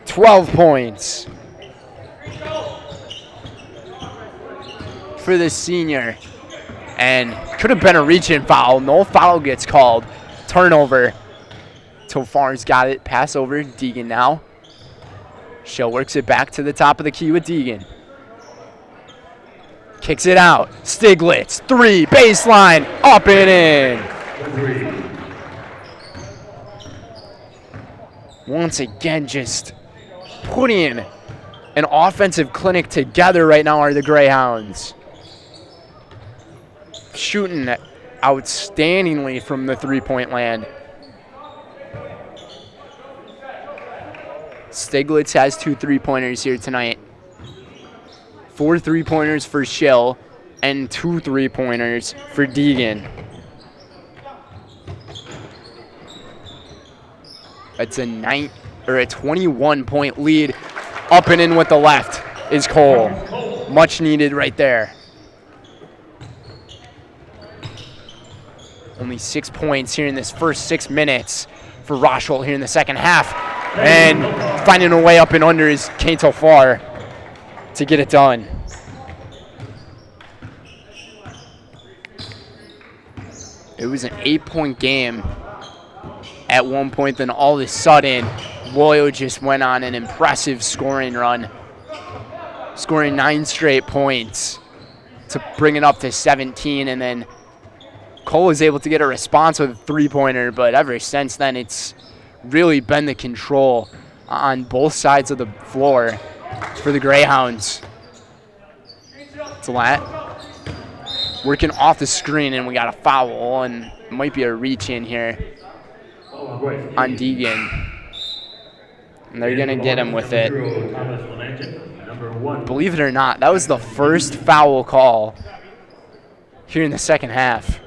12 points for the senior, and could have been a reach-in foul. No foul gets called. Turnover. Tofar's got it. Pass over. Deegan now. Schill works it back to the top of the key with Deegan. Kicks it out. Stiglitz. 3. Baseline. Up and in. Once again, just putting an offensive clinic together right now are the Greyhounds. Shooting outstandingly from the three-point land. Stiglitz has 2 3-pointers here tonight. 4 3-pointers for Schill and 2 3-pointers for Deegan. It's a 21-point lead. Up and in with the left is Cole. Much needed right there. Only 6 points here in this first 6 minutes for Rosholt here in the second half. And finding a way up and under is Kane Tofar to get it done. It was an 8-point game at one point, then all of a sudden, Loyal just went on an impressive scoring run, scoring 9 straight points to bring it up to 17, and then Cole was able to get a response with a 3-pointer, but ever since then, it's really been the control on both sides of the floor for the Greyhounds. Talat working off the screen, and we got a foul, and it might be a reach in here on Deegan. And they're going to get him with it. Believe it or not, that was the first foul call here in the second half.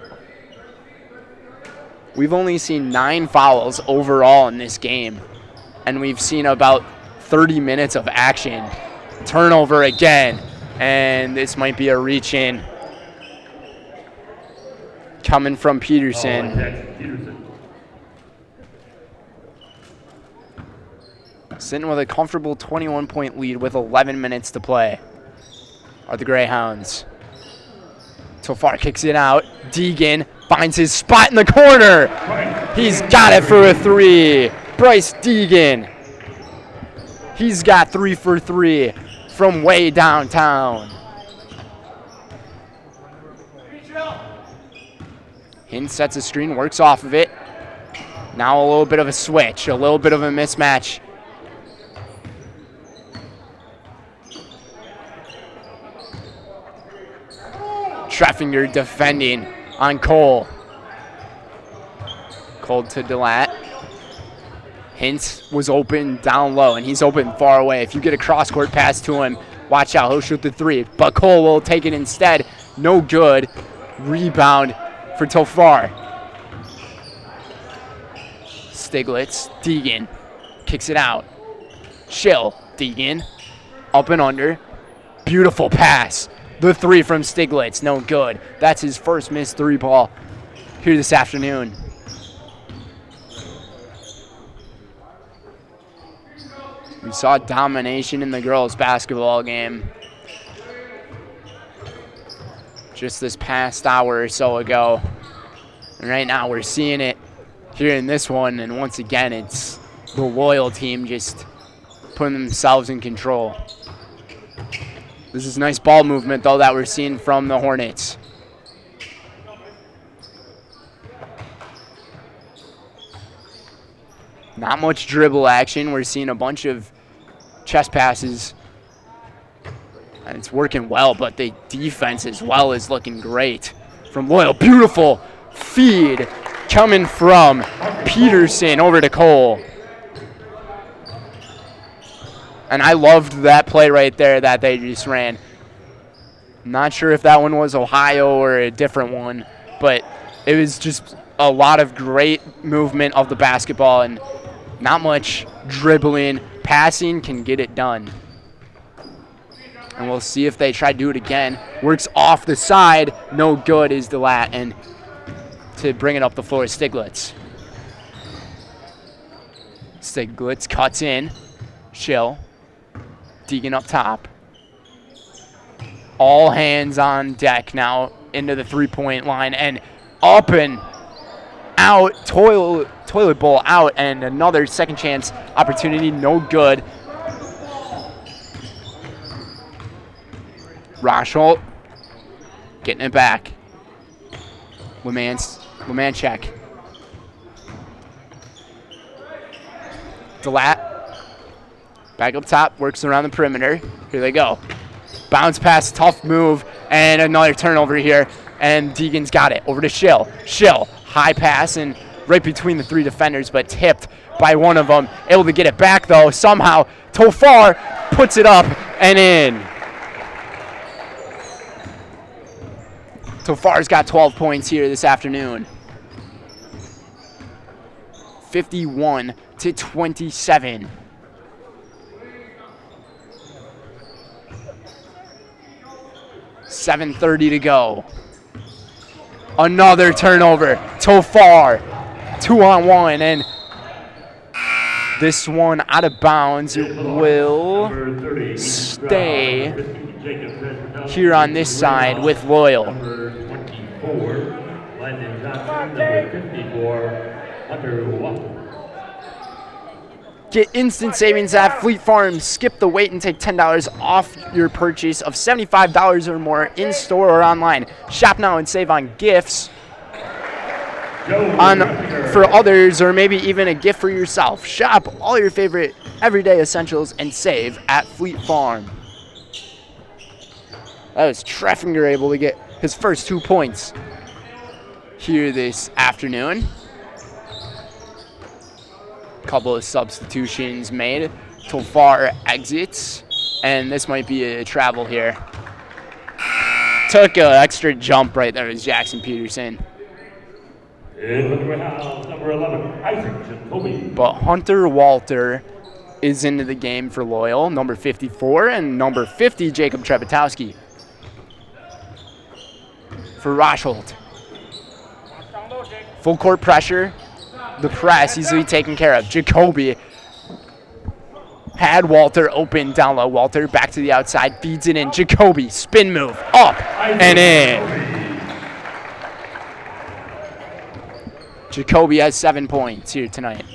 We've only seen 9 fouls overall in this game, and we've seen about 30 minutes of action. Turnover again, and this might be a reach in coming from Peterson. Sitting with a comfortable 21-point lead with 11 minutes to play are the Greyhounds. Tofar kicks it out. Deegan finds his spot in the corner. He's got it for a 3. Bryce Deegan. He's got 3 for 3 from way downtown. Hinn sets a screen, works off of it. Now a little bit of a switch, a little bit of a mismatch. Treffinger defending on Cole. Cole to Delat. Hintz was open down low, and he's open far away. If you get a cross-court pass to him, watch out, he'll shoot the 3. But Cole will take it instead. No good. Rebound for Tofar. Stiglitz, Deegan, kicks it out. Schill, Deegan, up and under. Beautiful pass. The 3 from Stiglitz, no good. That's his first missed 3 ball here this afternoon. We saw domination in the girls' basketball game just this past hour or so ago. And right now we're seeing it here in this one, and once again it's the Loyal team just putting themselves in control. This is nice ball movement, though, that we're seeing from the Hornets. Not much dribble action. We're seeing a bunch of chest passes. And it's working well, but the defense as well is looking great from Loyal. Beautiful feed coming from Peterson over to Cole. And I loved that play right there that they just ran. Not sure if that one was Ohio or a different one, but it was just a lot of great movement of the basketball and not much dribbling. Passing can get it done. And we'll see if they try to do it again. Works off the side. No good is Delat. And to bring it up the floor is Stiglitz. Stiglitz cuts in. Schill. Deegan up top. All hands on deck now into the three-point line. And up and out. Toilet bowl out. And another second chance opportunity. No good. Rosholt getting it back. Lemanchek. Delat. Back up top, works around the perimeter. Here they go. Bounce pass, tough move, and another turnover here. And Deegan's got it. Over to Schill. Schill, high pass, and right between the 3 defenders, but tipped by one of them. Able to get it back, though, somehow. Tofar puts it up and in. Tofar's got 12 points here this afternoon. 51 to 27. .7:30 to go. Another turnover. Tofar, 2-on-1, and this one out of bounds. It will stay here on this side with Loyal. Get instant savings at Fleet Farm. Skip the wait and take $10 off your purchase of $75 or more in store or online. Shop now and save on gifts for others, or maybe even a gift for yourself. Shop all your favorite everyday essentials and save at Fleet Farm. That was Treffinger able to get his first 2 points here this afternoon. Couple of substitutions made. Tofar exits, and this might be a travel here. Took an extra jump right there as Jackson Peterson. But Hunter Walter is into the game for Loyal, number 54, and number 50, Jacob Trebetowski. For Rosholt. Full court pressure. The press easily taken care of. Jacoby had Walter open down low. Walter back to the outside, feeds it in. Jacoby, spin move, up and in. Jacoby has 7 points here tonight.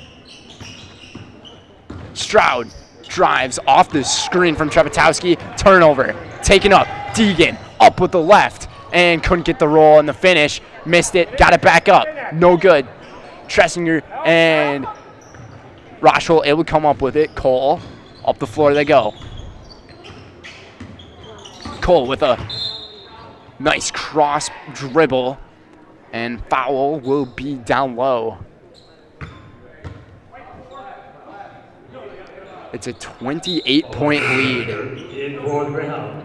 Stroud drives off the screen from Trebetowski. Turnover, taken up. Deegan up with the left and couldn't get the roll and the finish. Missed it, got it back up. No good. Tressinger and Rosholt able to come up with it. Cole, up the floor they go. Cole with a nice cross dribble, and foul will be down low. It's a 28-point lead. In for the round,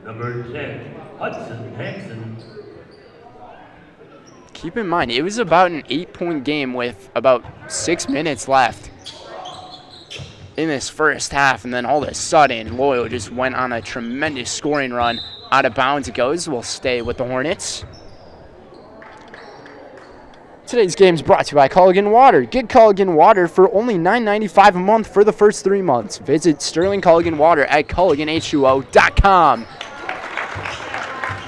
number 10, Hudson Hanson. Keep in mind, it was about an 8-point game with about 6 minutes left in this first half, and then all of a sudden, Loyal just went on a tremendous scoring run. Out of bounds it goes. We'll stay with the Hornets. Today's game is brought to you by Culligan Water. Get Culligan Water for only $9.95 a month for the first 3 months. Visit Sterling Culligan Water at CulliganH2O.com.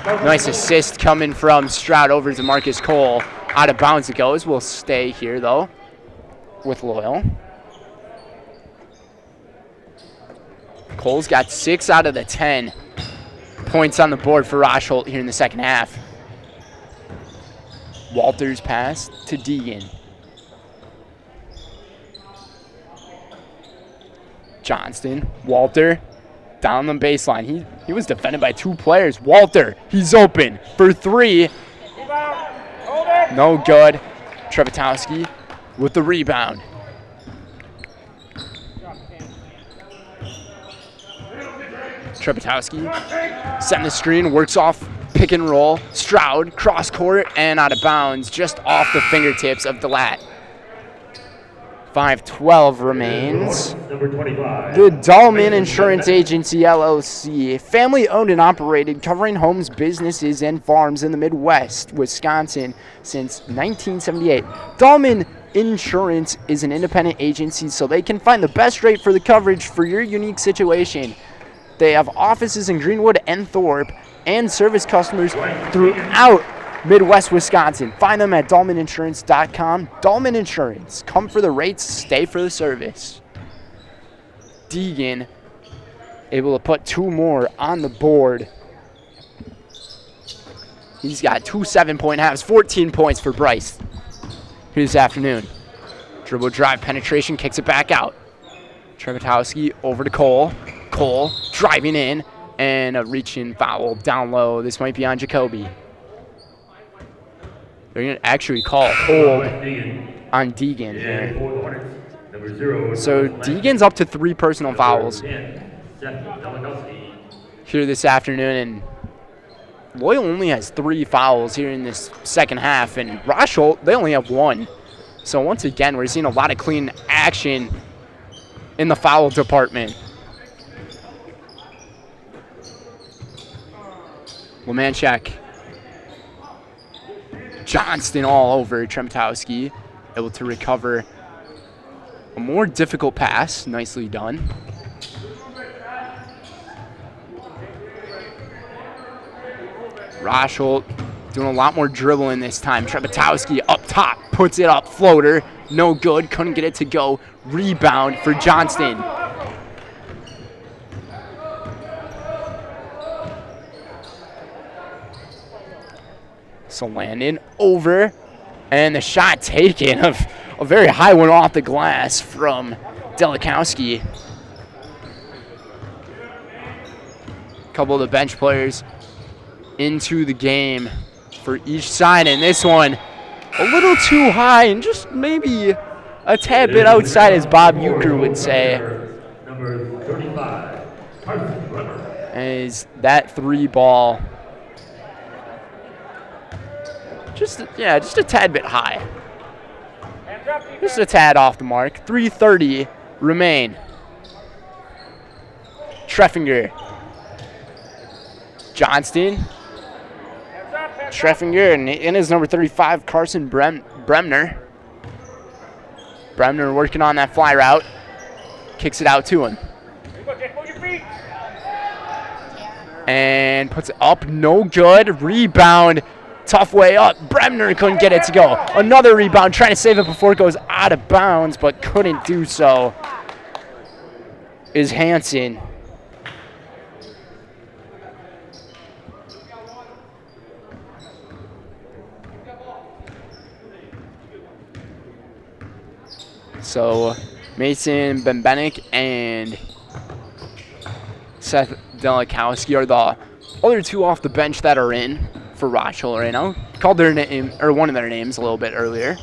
Nice assist coming from Stroud over to Marcus Cole. Out of bounds it goes. We'll stay here, though, with Loyal. Cole's got 6 out of the 10 points on the board for Rosholt here in the second half. Walters pass to Deegan. Johnston, Walter, down the baseline. He was defended by 2 players. Walter, he's open for 3. No good. Trebetowski with the rebound. Trebetowski setting the screen, works off pick and roll. Stroud, cross court, and out of bounds, just off the fingertips of DeLatte. 5:12 remains. The Dahlman Insurance Agency, LLC, family-owned and operated, covering homes, businesses, and farms in the Midwest, Wisconsin since 1978. Dahlman Insurance is an independent agency, so they can find the best rate for the coverage for your unique situation. They have offices in Greenwood and Thorpe and service customers throughout Midwest Wisconsin. Find them at DahlmanInsurance.com. Dahlman Insurance. Come for the rates, stay for the service. Deegan able to put 2 more on the board. He's got 2 7-point halves, 14 points for Bryce here this afternoon. Dribble drive penetration, kicks it back out. Trebetowski over to Cole. Cole driving in and a reach-in foul down low. This might be on Jacoby. They're going to actually call hold on Deegan here. So Deegan's up to 3 personal fouls here this afternoon, and Loyal only has 3 fouls here in this second half, and Rosholt, they only have 1. So once again, we're seeing a lot of clean action in the foul department. Lemanchek. Johnston all over Treptowski, able to recover a more difficult pass. Nicely done. Rosholt doing a lot more dribbling this time. Treptowski up top, puts it up, floater, no good, couldn't get it to go. Rebound for Johnston. So Landon over, and the shot taken of a very high one off the glass from Delikowski. A couple of the bench players into the game for each side, and this one a little too high and just maybe a tad bit outside, as Bob Euchre would say. Number 35, As that 3 ball just a tad bit high. Just a tad off the mark. 3:30 remain. Treffinger. Johnston. Treffinger, and in his number 35, Carson Bremner. Bremner working on that fly route. Kicks it out to him. And puts it up, no good. Rebound, tough way up. Bremner couldn't get it to go. Another rebound, trying to save it before it goes out of bounds, but couldn't do so. Is Hansen. So Mason Bembenek and Seth Delikowski are the other 2 off the bench that are in for Rosholt right now. Called their name, or one of their names, a little bit earlier.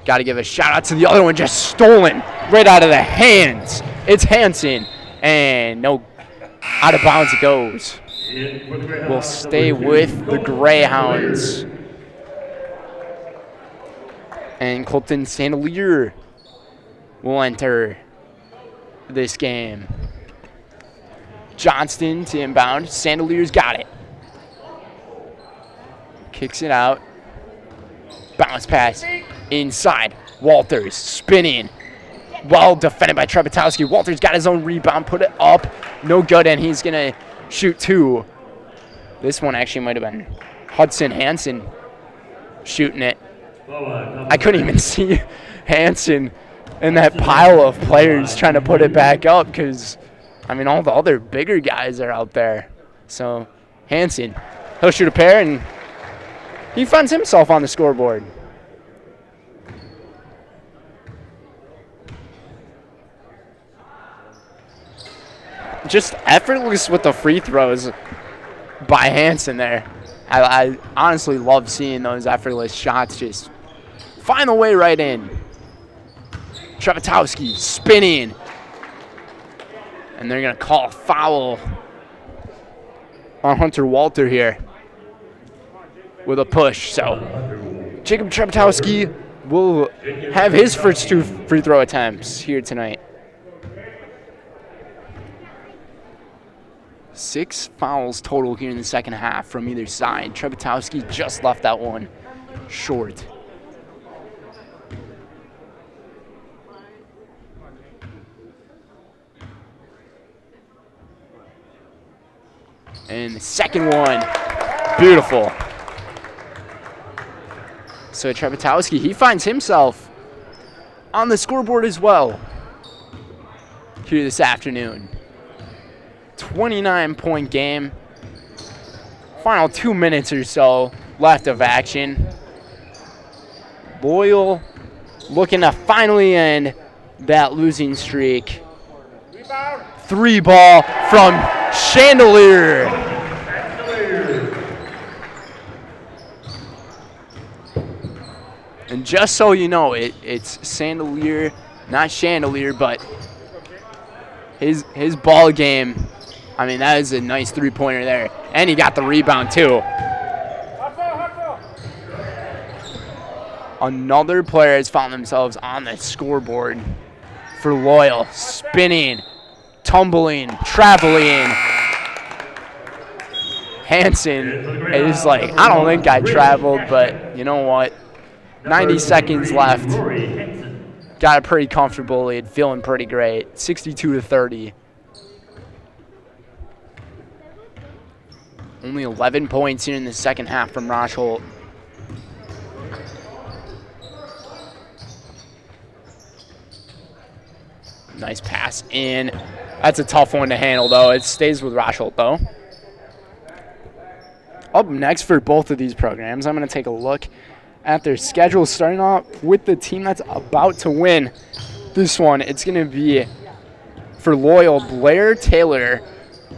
Got to give a shout out to the other one, just stolen right out of the hands. It's Hansen, and no, out of bounds it goes. We'll stay with the Greyhounds. And Colton Sandelier will enter this game. Johnston to inbound. Sandelier's got it. Kicks it out. Bounce pass inside. Walters spinning. Well defended by Treptowski. Walters got his own rebound. Put it up. No good, and he's going to shoot 2. This one actually might have been Hudson Hansen shooting it. I couldn't even see Hansen in that pile of players trying to put it back up because, I mean, all the other bigger guys are out there. So Hansen, he'll shoot a pair, and he finds himself on the scoreboard. Just effortless with the free throws by Hansen there. I honestly love seeing those effortless shots just find the way right in. Treptowski spinning. And they're going to call a foul on Hunter Walter here with a push. So Jacob Treptowski will have his first 2 free throw attempts here tonight. 6 fouls total here in the second half from either side. Treptowski just left that one short. And the second one, beautiful. So Treptowski, he finds himself on the scoreboard as well here this afternoon. 29-point game. Final 2 minutes or so left of action. Loyal looking to finally end that losing streak. 3 ball from Chandelier. And just so you know, it's Chandelier, not Chandelier, but his ball game. I mean, that is a nice 3-pointer there. And he got the rebound, too. Another player has found themselves on the scoreboard for Loyal. Spinning, tumbling, traveling. Hansen is like, I don't think I traveled, but you know what? 90 seconds left. Got it pretty comfortable lead, feeling pretty great. 62-30. Only 11 points here in the second half from Rosholt. Nice pass in. That's a tough one to handle, though. It stays with Rosholt, though. Up next for both of these programs, I'm going to take a look at their schedule, starting off with the team that's about to win this one. It's going to be for Loyal. Blair Taylor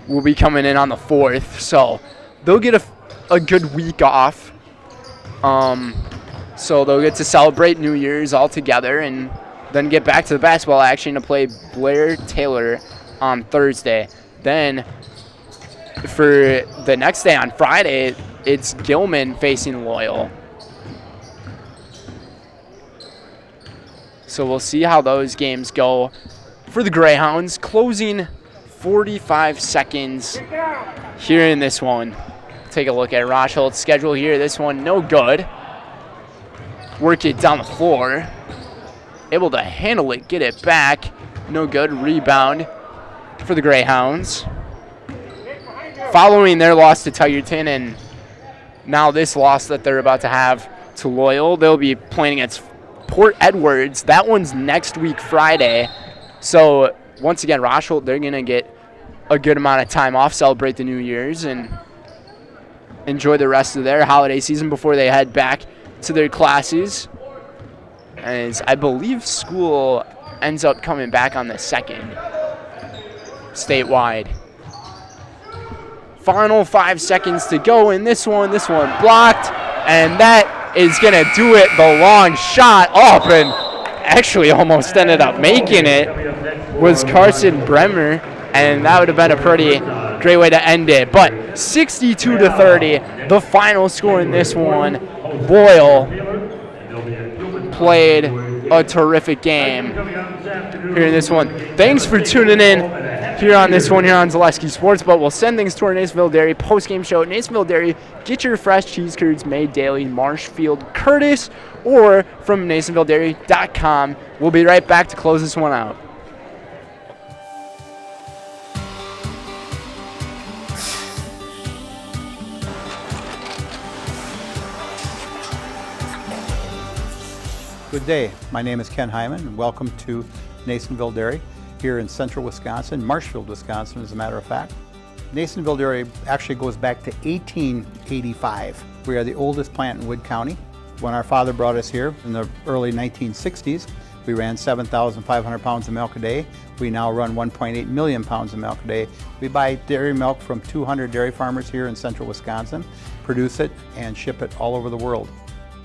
will be coming in on the 4th, so they'll get a good week off. So they'll get to celebrate New Year's all together and then get back to the basketball action to play Blair Taylor on Thursday. Then for the next day on Friday, it's Gilman facing Loyal. So we'll see how those games go for the Greyhounds. Closing 45 seconds here in this one. Take a look at Rosholt's schedule here. This one, no good. Work it down the floor. Able to handle it, get it back. No good. Rebound for the Greyhounds. Following their loss to Tygerton and now this loss that they're about to have to Loyal, they'll be playing against Port Edwards. That one's next week, Friday. So once again, Rosholt, they're going to get a good amount of time off, celebrate the New Year's, and enjoy the rest of their holiday season before they head back to their classes. As I believe school ends up coming back on the 2nd statewide. Final 5 seconds to go in this one. This one blocked, and that is going to do it. The long shot up and actually almost ended up making it was Carson Bremer, and that would have been a pretty great way to end it. But 62-30, the final score in this one. Loyal played a terrific game here in this one. Thanks for tuning in here on this one here on Zaleski Sports, but we'll send things to our Nasonville Dairy post-game show. Nasonville Dairy, get your fresh cheese curds made daily, Marshfield, Curtis, or from NasonvilleDairy.com. We'll be right back to close this one out. Good day. My name is Ken Hyman, and welcome to Nasonville Dairy here in central Wisconsin, Marshfield, Wisconsin, as a matter of fact. Nasonville Dairy actually goes back to 1885. We are the oldest plant in Wood County. When our father brought us here in the early 1960s, we ran 7,500 pounds of milk a day. We now run 1.8 million pounds of milk a day. We buy dairy milk from 200 dairy farmers here in central Wisconsin, produce it, and ship it all over the world.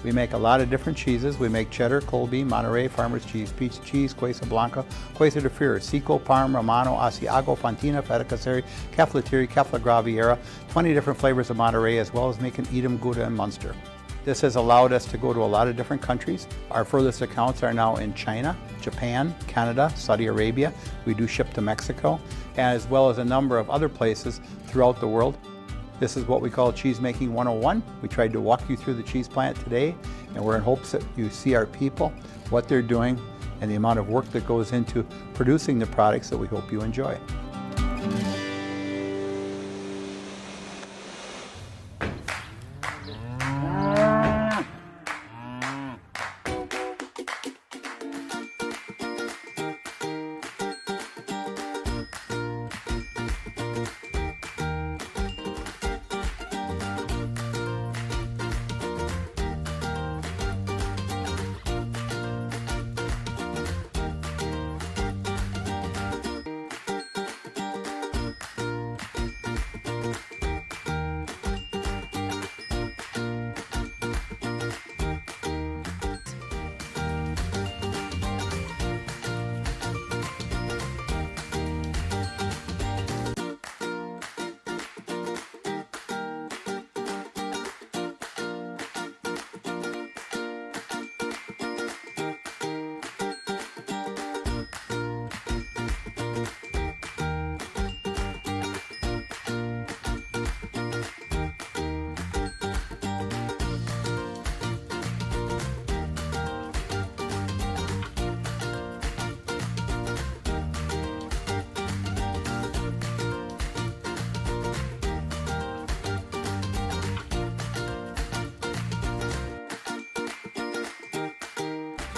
We make a lot of different cheeses. We make cheddar, Colby, Monterey, Farmer's Cheese, Peach Cheese, Quesa Blanca, Quesa de Freer, Seco, Parm, Romano, Asiago, Fontina, Feta Caseri, Caflatiri, Cafla Graviera, 20 different flavors of Monterey, as well as making Edam, Gouda, and Munster. This has allowed us to go to a lot of different countries. Our furthest accounts are now in China, Japan, Canada, Saudi Arabia. We do ship to Mexico, as well as a number of other places throughout the world. This is what we call Cheese Making 101. We tried to walk you through the cheese plant today, and we're in hopes that you see our people, what they're doing, and the amount of work that goes into producing the products that we hope you enjoy.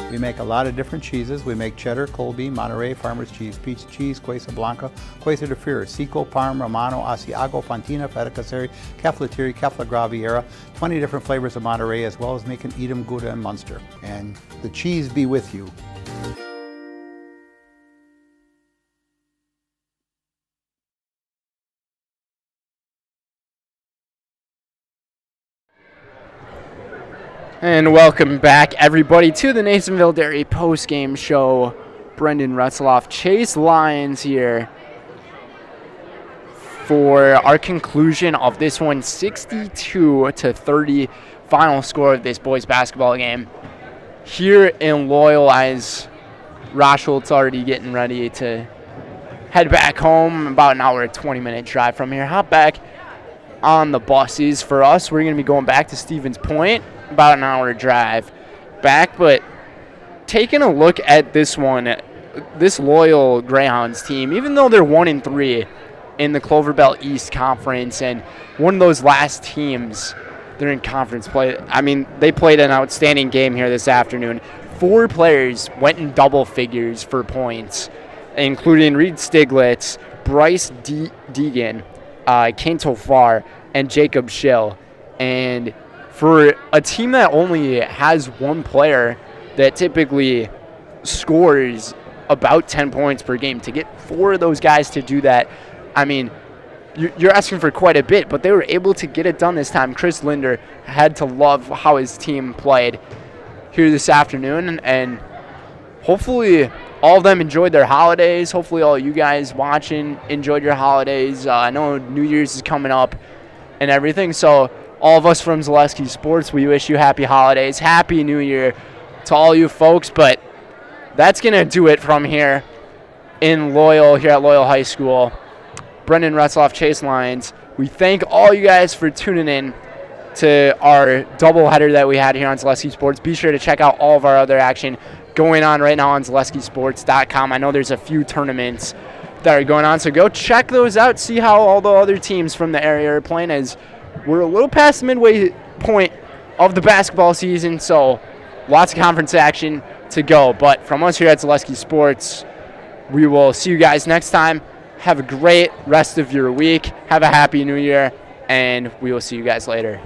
We make a lot of different cheeses. We make cheddar, Colby, Monterey, Farmer's Cheese, Peach Cheese, Quesa Blanca, Quesa de Fir, Seco, Parm, Romano, Asiago, Fontina, Feta Caseri, Cafetieri, Cafla Graviera, 20 different flavors of Monterey, as well as making Edam, Gouda, and Munster. And the cheese be with you. And welcome back, everybody, to the Nasonville Dairy post-game show. Brendan Retzloff, Chase Lyons here for our conclusion of this one, 62-30 final score of this boys basketball game. Here in Loyal, as Rosholt's already getting ready to head back home, about an hour and 20-minute drive from here. Hop back on the buses. For us, we're going to be going back to Stevens Point, about an hour drive back. But taking a look at this one, this Loyal Greyhounds team, even though they're 1-3 in the Clover Belt East Conference and one of those last teams they're in conference play, I mean, they played an outstanding game here this afternoon. 4 players went in double figures for points, including Reed Stiglitz, Bryce Deegan, Kane Tofar, and Jacob Schill. And for a team that only has one player that typically scores about 10 points per game, to get 4 of those guys to do that, I mean, you're asking for quite a bit, but they were able to get it done this time. Chris Linder had to love how his team played here this afternoon, and hopefully all of them enjoyed their holidays. Hopefully all you guys watching enjoyed your holidays. I know New Year's is coming up and everything, so all of us from Zaleski Sports, we wish you happy holidays, happy New Year to all you folks. But that's going to do it from here in Loyal, here at Loyal High School. Brendan Retzloff, Chase Lyons, we thank all you guys for tuning in to our doubleheader that we had here on Zaleski Sports. Be sure to check out all of our other action going on right now on ZaleskiSports.com. I know there's a few tournaments that are going on, so go check those out, see how all the other teams from the area are playing, as we're a little past the midway point of the basketball season, so lots of conference action to go. But from us here at Zaleski Sports, we will see you guys next time. Have a great rest of your week. Have a happy New Year, and we will see you guys later.